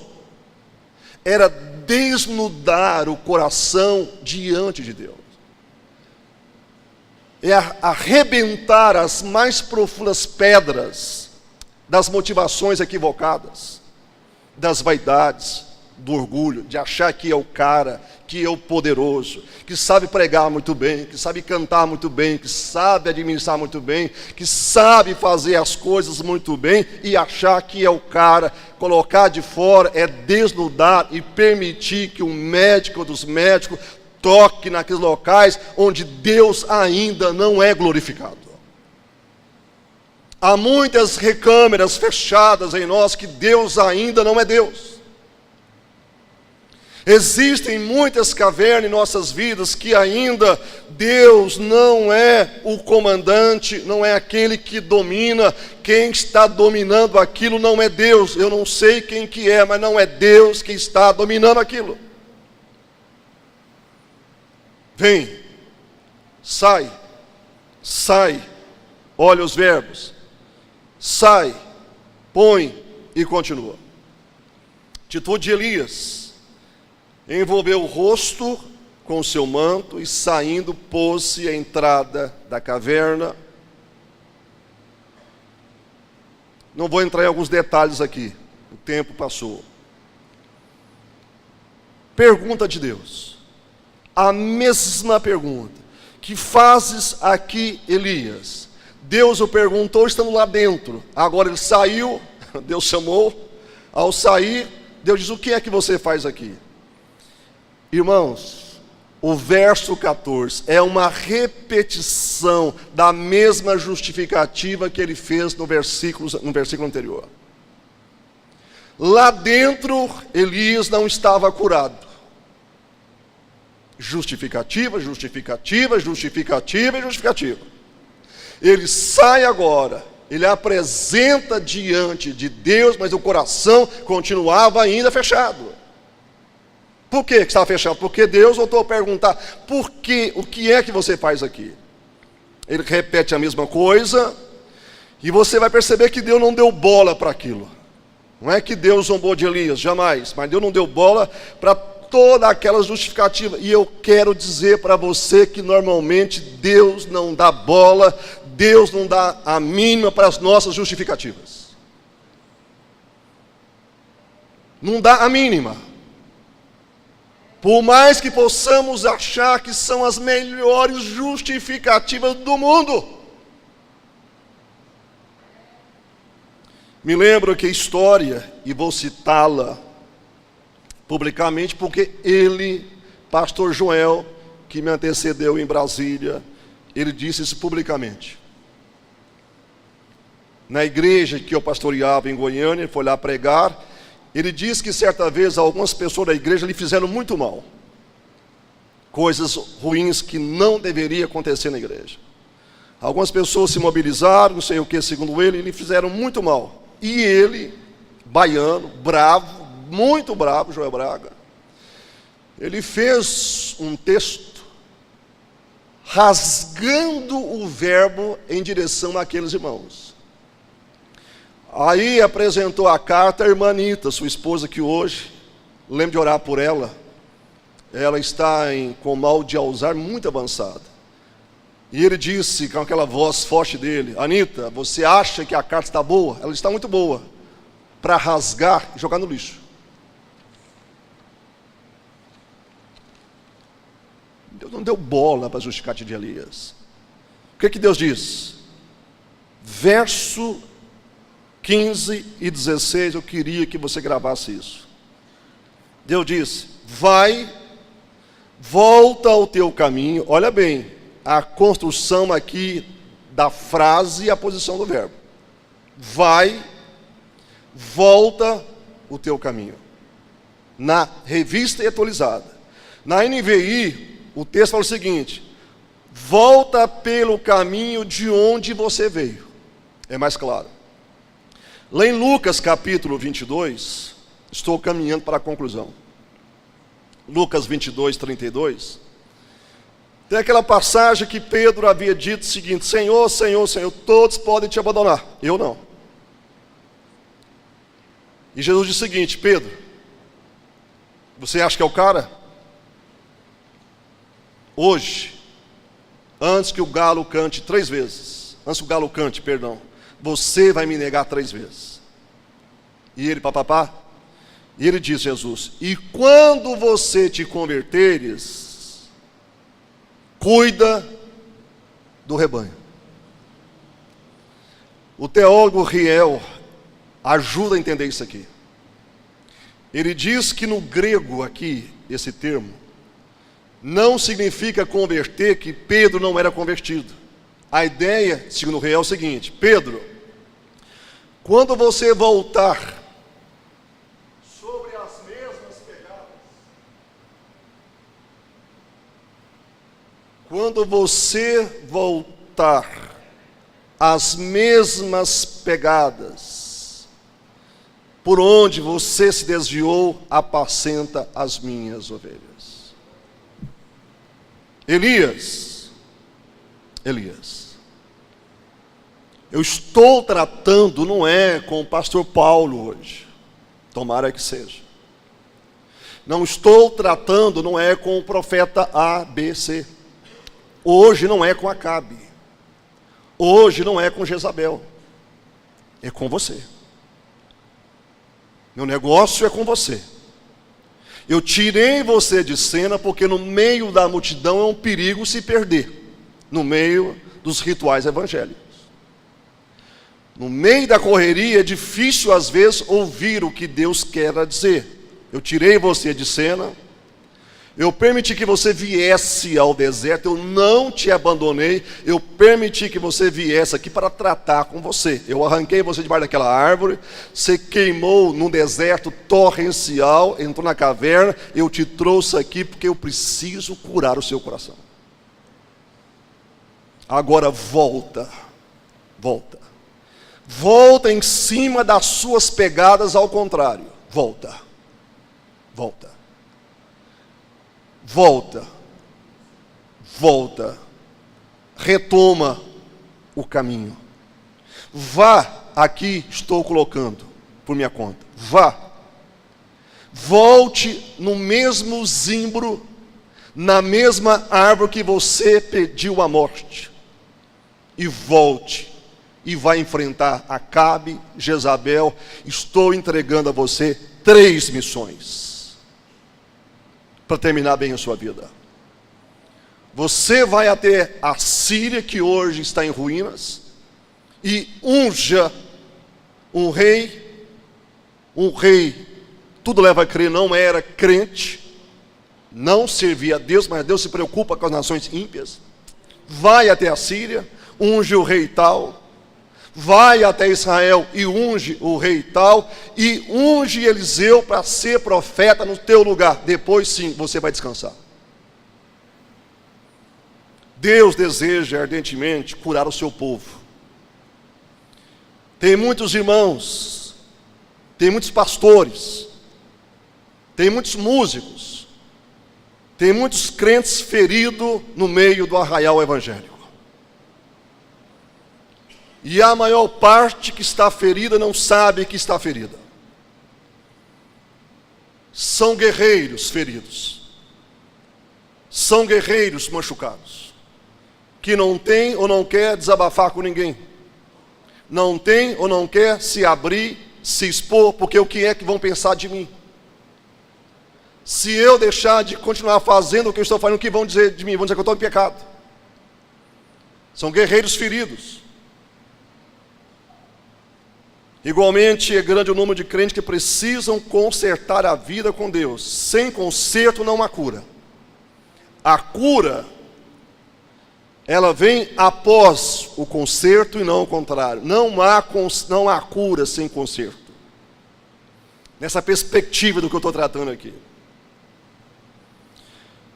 Era desnudar o coração diante de Deus. É arrebentar as mais profundas pedras das motivações equivocadas, das vaidades, do orgulho, de achar que é o cara, que é o poderoso, que sabe pregar muito bem, que sabe cantar muito bem, que sabe administrar muito bem, que sabe fazer as coisas muito bem, e achar que é o cara. Colocar de fora é desnudar e permitir que o médico dos médicos toque naqueles locais onde Deus ainda não é glorificado. Há muitas recâmeras fechadas em nós que Deus ainda não é Deus. Existem muitas cavernas em nossas vidas que ainda Deus não é o comandante, não é aquele que domina. Quem está dominando aquilo não é Deus. Eu não sei quem que é, mas não é Deus que está dominando aquilo. Vem, sai, olha os verbos. Sai, põe e continua. Atitude de Elias: envolveu o rosto com o seu manto e saindo pôs-se à entrada da caverna. Não vou entrar em alguns detalhes aqui, o tempo passou. Pergunta de Deus. A mesma pergunta. Que fazes aqui, Elias? Deus o perguntou estando lá dentro. Agora ele saiu, Deus chamou. Ao sair, Deus diz: o que é que você faz aqui? Irmãos, o verso 14 é uma repetição da mesma justificativa que ele fez no versículo anterior. Lá dentro, Elias não estava curado. Justificativa, justificativa, justificativa e justificativa. Ele sai agora, ele apresenta diante de Deus, mas o coração continuava ainda fechado. Por que estava fechado? Porque Deus voltou a perguntar: por quê? O que é que você faz aqui? Ele repete a mesma coisa, e você vai perceber que Deus não deu bola para aquilo. Não é que Deus zombou de Elias, jamais, mas Deus não deu bola para toda aquela justificativa. E eu quero dizer para você que normalmente Deus não dá bola, Deus não dá a mínima para as nossas justificativas. Não dá a mínima. Por mais que possamos achar que são as melhores justificativas do mundo. Me lembro que a história, e vou citá-la publicamente, porque ele, pastor Joel, que me antecedeu em Brasília, ele disse isso publicamente. Na igreja que eu pastoreava em Goiânia, ele foi lá pregar. Ele disse que certa vez algumas pessoas da igreja lhe fizeram muito mal. Coisas ruins que não deveriam acontecer na igreja. Algumas pessoas se mobilizaram, não sei o que, segundo ele, e lhe fizeram muito mal. E ele, baiano, bravo, muito bravo, Joel Braga, ele fez um texto rasgando o verbo em direção àqueles irmãos. Aí apresentou a carta à irmã Anita, sua esposa, que hoje, lembro de orar por ela, ela está com mal de Alzheimer muito avançado. E ele disse com aquela voz forte dele: Anita, você acha que a carta está boa? Ela está muito boa, para rasgar e jogar no lixo. Deus não deu bola para a justificativa de Elias. O que Deus diz? Verso 15 e 16, eu queria que você gravasse isso. Deus disse: vai, volta ao teu caminho. Olha bem, a construção aqui da frase e a posição do verbo. Vai, volta o teu caminho. Na revista e atualizada. Na NVI, o texto fala o seguinte: volta pelo caminho de onde você veio. É mais claro. Lá em Lucas capítulo 22, estou caminhando para a conclusão. Lucas 22, 32. Tem aquela passagem que Pedro havia dito o seguinte: Senhor, Senhor, Senhor, todos podem te abandonar, eu não. E Jesus disse o seguinte: Pedro, você acha que é o cara? Hoje, antes que o galo cante 3 vezes, você vai me negar 3 vezes. E ele, papapá, e ele diz, Jesus: e quando você te converteres, cuida do rebanho. O teólogo Riel ajuda a entender isso aqui. Ele diz que no grego aqui, esse termo, não significa converter, que Pedro não era convertido. A ideia, segundo o Riel, é o seguinte: Pedro, quando você voltar sobre as mesmas pegadas, quando você voltar às mesmas pegadas, por onde você se desviou, apacenta as minhas ovelhas. Elias, eu estou tratando, não é com o pastor Paulo hoje, tomara que seja. Não estou tratando, não é com o profeta A, B, C. Hoje não é com Acabe. Hoje não é com Jezabel. É com você. Meu negócio é com você. Eu tirei você de cena porque no meio da multidão é um perigo se perder, no meio dos rituais evangélicos. No meio da correria é difícil às vezes ouvir o que Deus quer dizer. Eu tirei você de cena, eu permiti que você viesse ao deserto, eu não te abandonei, eu permiti que você viesse aqui para tratar com você. Eu arranquei você debaixo daquela árvore, você queimou num deserto torrencial, entrou na caverna, eu te trouxe aqui porque eu preciso curar o seu coração. Agora volta em cima das suas pegadas ao contrário, volta, retoma o caminho, vá, aqui estou colocando por minha conta, volte no mesmo zimbro, na mesma árvore que você pediu a morte, e volte, e vai enfrentar Acabe, Jezabel. Estou entregando a você 3 missões, para terminar bem a sua vida. Você vai até a Síria, que hoje está em ruínas, e unja um rei, tudo leva a crer, não era crente, não servia a Deus, mas Deus se preocupa com as nações ímpias. Vai até a Síria, unge o rei tal, vai até Israel e unge o rei tal, e unge Eliseu para ser profeta no teu lugar. Depois sim, você vai descansar. Deus deseja ardentemente curar o seu povo. Tem muitos irmãos, tem muitos pastores, tem muitos músicos, tem muitos crentes feridos no meio do arraial evangélico. E a maior parte que está ferida não sabe que está ferida. São guerreiros feridos. São guerreiros machucados. Que não tem ou não quer desabafar com ninguém. Não tem ou não quer se abrir, se expor, porque o que é que vão pensar de mim? Se eu deixar de continuar fazendo o que eu estou fazendo, o que vão dizer de mim? Vão dizer que eu estou em pecado. São guerreiros feridos. Igualmente é grande o número de crentes que precisam consertar a vida com Deus. Sem conserto não há cura. A cura, ela vem após o conserto e não o contrário. Não há cura sem conserto. Nessa perspectiva do que eu estou tratando aqui.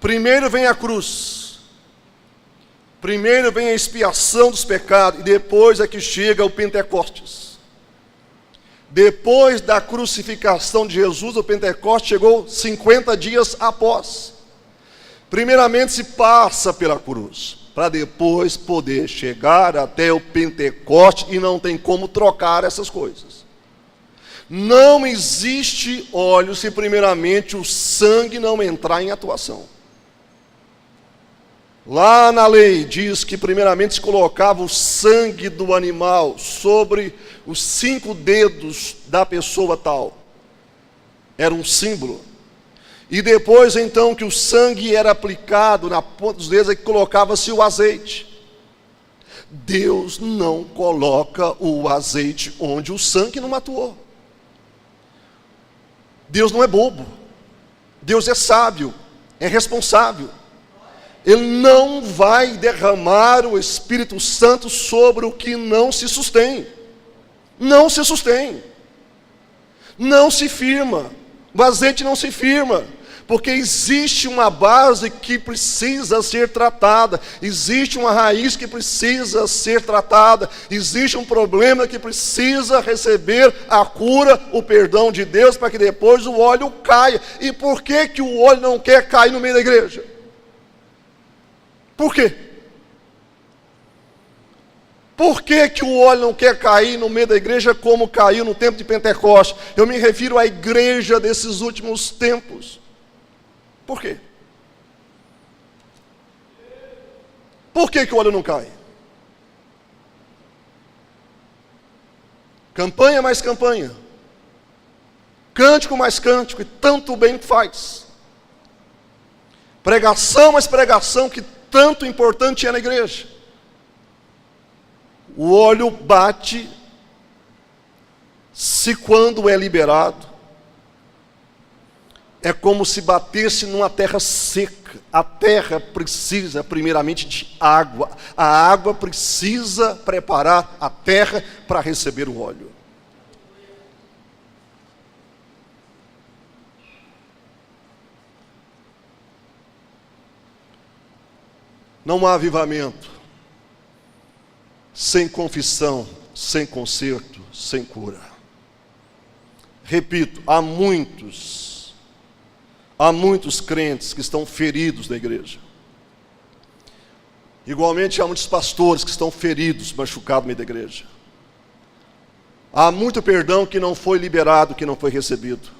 Primeiro vem a cruz. Primeiro vem a expiação dos pecados. E depois é que chega o Pentecostes. Depois da crucificação de Jesus, o Pentecostes chegou 50 dias após. Primeiramente se passa pela cruz, para depois poder chegar até o Pentecostes, e não tem como trocar essas coisas. Não existe óleo se primeiramente o sangue não entrar em atuação. Lá na lei diz que primeiramente se colocava o sangue do animal sobre os 5 dedos da pessoa tal. Era um símbolo. E depois então que o sangue era aplicado na ponta dos dedos, é que colocava-se o azeite. Deus não coloca o azeite onde o sangue não atuou. Deus não é bobo. Deus é sábio, é responsável. Ele não vai derramar o Espírito Santo sobre o que não se sustém. Não se sustém. Não se firma. O azeite não se firma. Porque existe uma base que precisa ser tratada. Existe uma raiz que precisa ser tratada. Existe um problema que precisa receber a cura, o perdão de Deus, para que depois o óleo caia. E por que que o óleo não quer cair no meio da igreja? Por quê? Por que que o óleo não quer cair no meio da igreja como caiu no tempo de Pentecostes? Eu me refiro à igreja desses últimos tempos. Por quê? Por que que o óleo não cai? Campanha mais campanha. Cântico mais cântico, e tanto bem faz. Pregação mais pregação, que tanto importante é na igreja. O óleo bate, se quando é liberado, é como se batesse numa terra seca. A terra precisa primeiramente de água. A água precisa preparar a terra para receber o óleo. Não há avivamento sem confissão, sem conserto, sem cura. Repito, há muitos crentes que estão feridos na igreja. Igualmente há muitos pastores que estão feridos, machucados no meio da igreja. Há muito perdão que não foi liberado, que não foi recebido.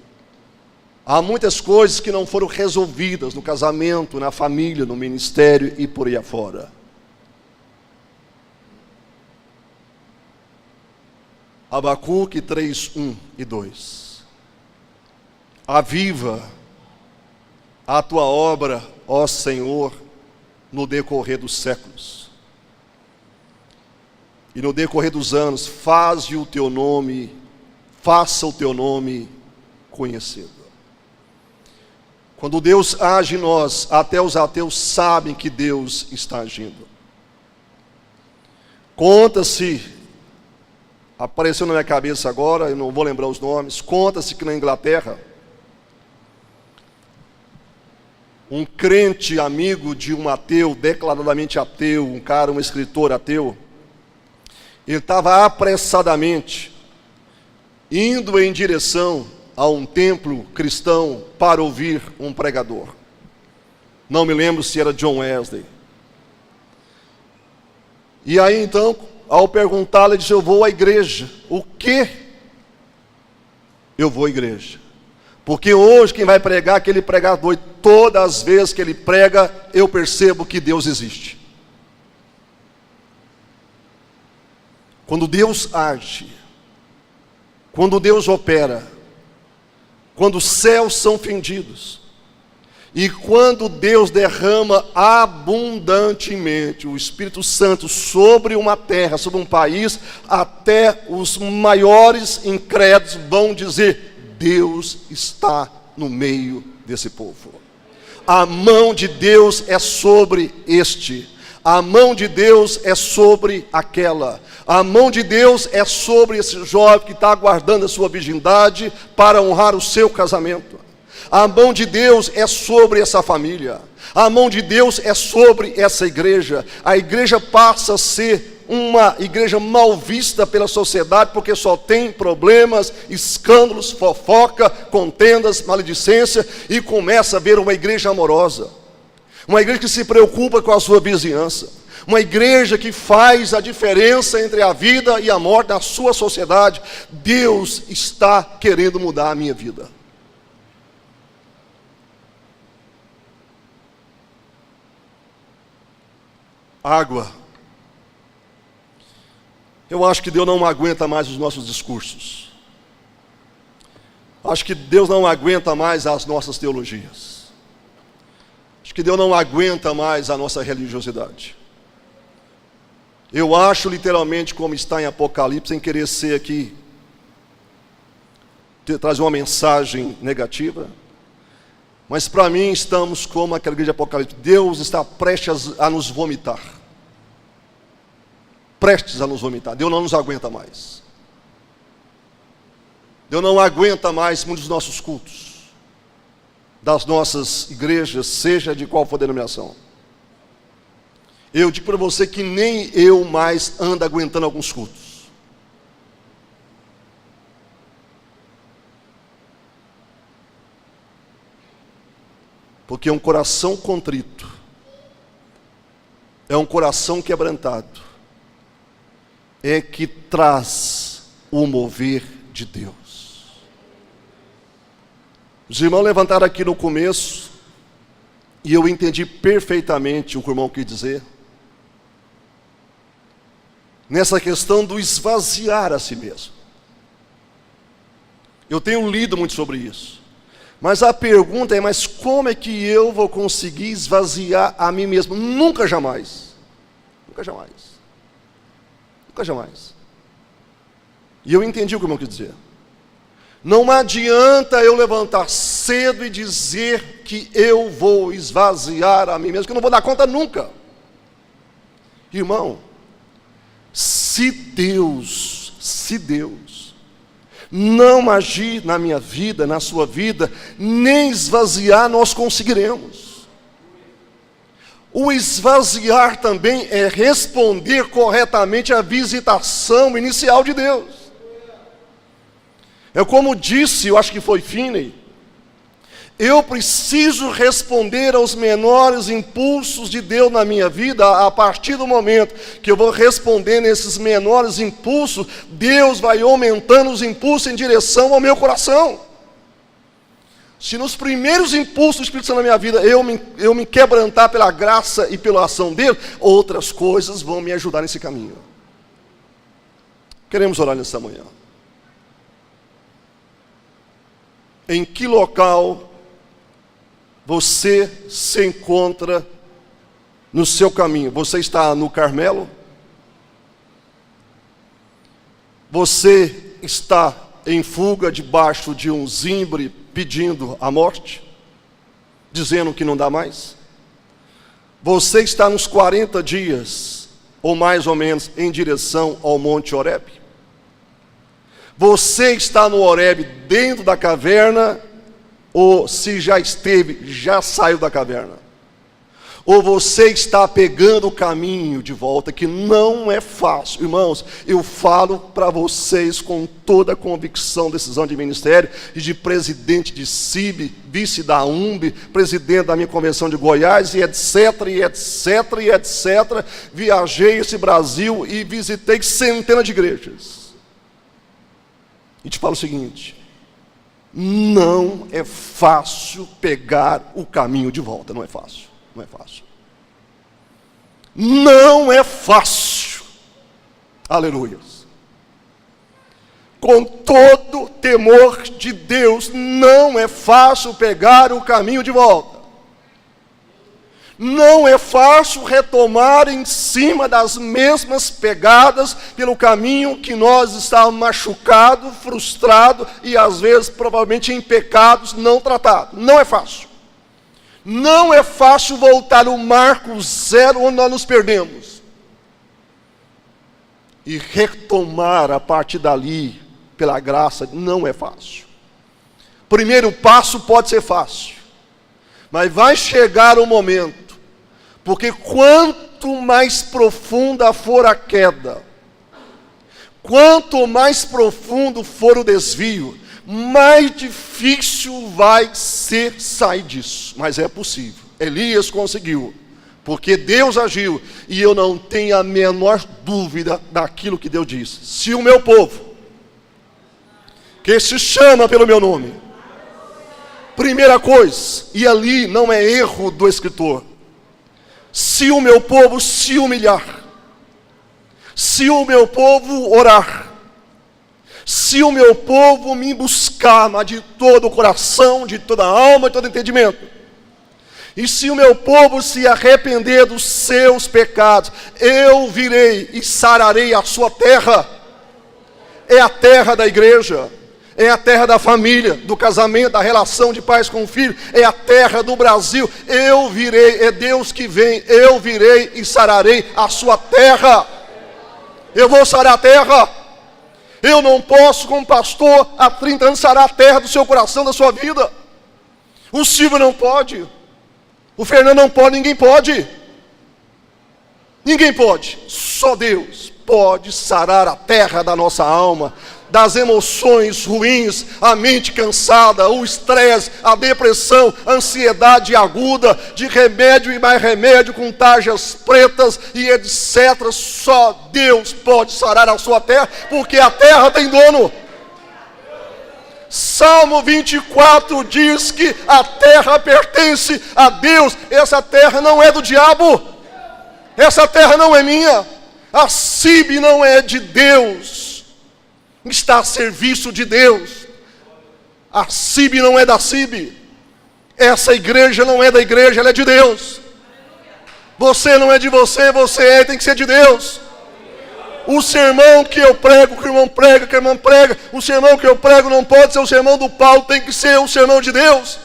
Há muitas coisas que não foram resolvidas no casamento, na família, no ministério e por aí afora. Abacuque 3, 1 e 2. Aviva a tua obra, ó Senhor, no decorrer dos séculos. E no decorrer dos anos, faça o teu nome conhecido. Quando Deus age em nós, até os ateus sabem que Deus está agindo. Conta-se, apareceu na minha cabeça agora, eu não vou lembrar os nomes, conta-se que na Inglaterra, um crente amigo de um ateu, declaradamente ateu, um escritor ateu, ele estava apressadamente indo em direção a um templo cristão para ouvir um pregador. Não me lembro se era John Wesley. E aí então, ao perguntá-lo, ele disse: eu vou à igreja. O quê? Eu vou à igreja. Porque hoje quem vai pregar é aquele pregador, e todas as vezes que ele prega, eu percebo que Deus existe. Quando Deus age, quando Deus opera, quando os céus são fendidos, e quando Deus derrama abundantemente o Espírito Santo sobre uma terra, sobre um país, até os maiores incrédulos vão dizer: Deus está no meio desse povo. A mão de Deus é sobre este. A mão de Deus é sobre aquela. A mão de Deus é sobre esse jovem que está aguardando a sua virgindade para honrar o seu casamento. A mão de Deus é sobre essa família. A mão de Deus é sobre essa igreja. A igreja passa a ser uma igreja mal vista pela sociedade, porque só tem problemas, escândalos, fofoca, contendas, maledicência, e começa a ver uma igreja amorosa, uma igreja que se preocupa com a sua vizinhança, uma igreja que faz a diferença entre a vida e a morte na sua sociedade. Deus está querendo mudar a minha vida. Água. Eu acho que Deus não aguenta mais os nossos discursos. Acho que Deus não aguenta mais as nossas teologias. Acho que Deus não aguenta mais a nossa religiosidade. Eu acho literalmente, como está em Apocalipse, sem querer ser aqui, trazer uma mensagem negativa, mas para mim estamos como aquela igreja de Apocalipse. Deus está prestes a nos vomitar. Prestes a nos vomitar. Deus não nos aguenta mais. Deus não aguenta mais muitos dos nossos cultos, das nossas igrejas, seja de qual for a denominação. Eu digo para você que nem eu mais ando aguentando alguns cultos. Porque um coração contrito é um coração quebrantado, é que traz o mover de Deus. Os irmãos levantaram aqui no começo, e eu entendi perfeitamente o que o irmão quis dizer, nessa questão do esvaziar a si mesmo. Eu tenho lido muito sobre isso. Mas a pergunta é, mas como é que eu vou conseguir esvaziar a mim mesmo? Nunca, jamais. Nunca, jamais. Nunca, jamais. E eu entendi o que eu quis dizer. Não adianta eu levantar cedo e dizer que eu vou esvaziar a mim mesmo, que eu não vou dar conta nunca. Irmão, se Deus não agir na minha vida, na sua vida, nem esvaziar nós conseguiremos. O esvaziar também é responder corretamente à visitação inicial de Deus. É como disse, eu acho que foi Finney, eu preciso responder aos menores impulsos de Deus na minha vida. A partir do momento que eu vou responder nesses menores impulsos, Deus vai aumentando os impulsos em direção ao meu coração. Se nos primeiros impulsos do Espírito Santo na minha vida eu me quebrantar pela graça e pela ação dele, outras coisas vão me ajudar nesse caminho. Queremos orar nessa manhã. Em que local você se encontra no seu caminho? Você está no Carmelo? Você está em fuga debaixo de um zimbre pedindo a morte? Dizendo que não dá mais? Você está nos 40 dias, ou mais ou menos, em direção ao Monte Horebe? Você está no Horebe dentro da caverna, ou se já esteve, já saiu da caverna? Ou você está pegando o caminho de volta, que não é fácil. Irmãos, eu falo para vocês com toda a convicção, decisão de ministério, e de presidente de CIB, vice da UMB, presidente da minha convenção de Goiás, e etc, e etc, e etc. Viajei esse Brasil e visitei centenas de igrejas. E te falo o seguinte: não é fácil pegar o caminho de volta. Não é fácil. Não é fácil. Não é fácil. Aleluia. Com todo temor de Deus, não é fácil pegar o caminho de volta. Não é fácil retomar em cima das mesmas pegadas pelo caminho que nós estávamos machucados, frustrados e às vezes provavelmente em pecados não tratados. Não é fácil. Não é fácil voltar ao marco zero onde nós nos perdemos. E retomar a partir dali, pela graça, não é fácil. Primeiro passo pode ser fácil, mas vai chegar o momento, porque quanto mais profunda for a queda, quanto mais profundo for o desvio, mais difícil vai ser sair disso. Mas é possível. Elias conseguiu, porque Deus agiu, e eu não tenho a menor dúvida daquilo que Deus disse. Se o meu povo, que se chama pelo meu nome, primeira coisa, e ali não é erro do escritor, se o meu povo se humilhar, se o meu povo orar, se o meu povo me buscar, mas de todo o coração, de toda a alma, de todo entendimento, e se o meu povo se arrepender dos seus pecados, eu virei e sararei a sua terra. É a terra da igreja, é a terra da família, do casamento, da relação de pais com o filho, é a terra do Brasil. Eu virei, é Deus que vem, eu virei e sararei a sua terra. Eu vou sarar a terra. Eu não posso, como pastor, há 30 anos, sarar a terra do seu coração, da sua vida. O Silvio não pode, o Fernando não pode, ninguém pode. Ninguém pode, só Deus pode sarar a terra da nossa alma, das emoções ruins, a mente cansada, o estresse, a depressão, a ansiedade aguda, de remédio e mais remédio, com tarjas pretas e etc. Só Deus pode sarar a sua terra, porque a terra tem dono. Salmo 24 diz que a terra pertence a Deus. Essa terra não é do diabo, essa terra não é minha, a CIB não é de Deus, está a serviço de Deus. A CIB não é da CIB. Essa igreja não é da igreja, ela é de Deus. Você não é de você, você é, tem que ser de Deus. O sermão que eu prego, que o irmão prega, que a irmã prega, o sermão que eu prego não pode ser o sermão do Paulo, tem que ser o sermão de Deus.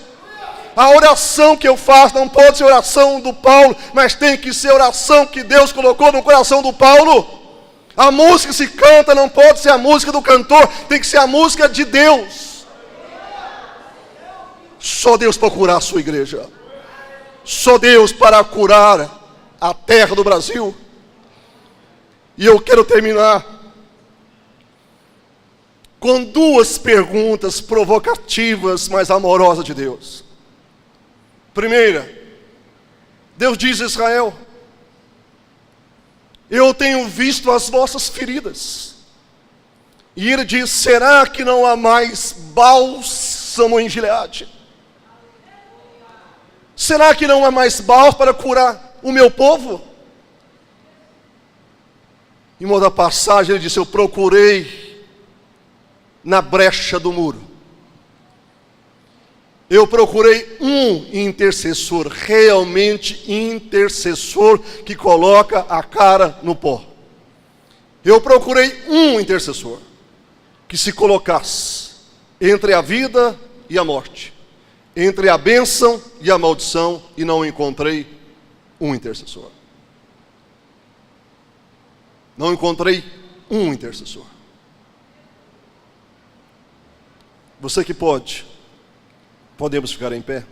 A oração que eu faço não pode ser oração do Paulo, mas tem que ser a oração que Deus colocou no coração do Paulo. A música que se canta não pode ser a música do cantor, tem que ser a música de Deus. Só Deus para curar a sua igreja. Só Deus para curar a terra do Brasil. E eu quero terminar com duas perguntas provocativas, mas amorosas de Deus. Primeira, Deus diz a Israel: eu tenho visto as vossas feridas. E ele diz: será que não há mais bálsamo em Gileade? Será que não há mais bálsamo para curar o meu povo? Em uma outra passagem ele disse: eu procurei na brecha do muro. Eu procurei um intercessor, realmente intercessor, que coloca a cara no pó. Eu procurei um intercessor, que se colocasse entre a vida e a morte, entre a bênção e a maldição, e não encontrei um intercessor. Não encontrei um intercessor. Você que pode, podemos ficar em pé?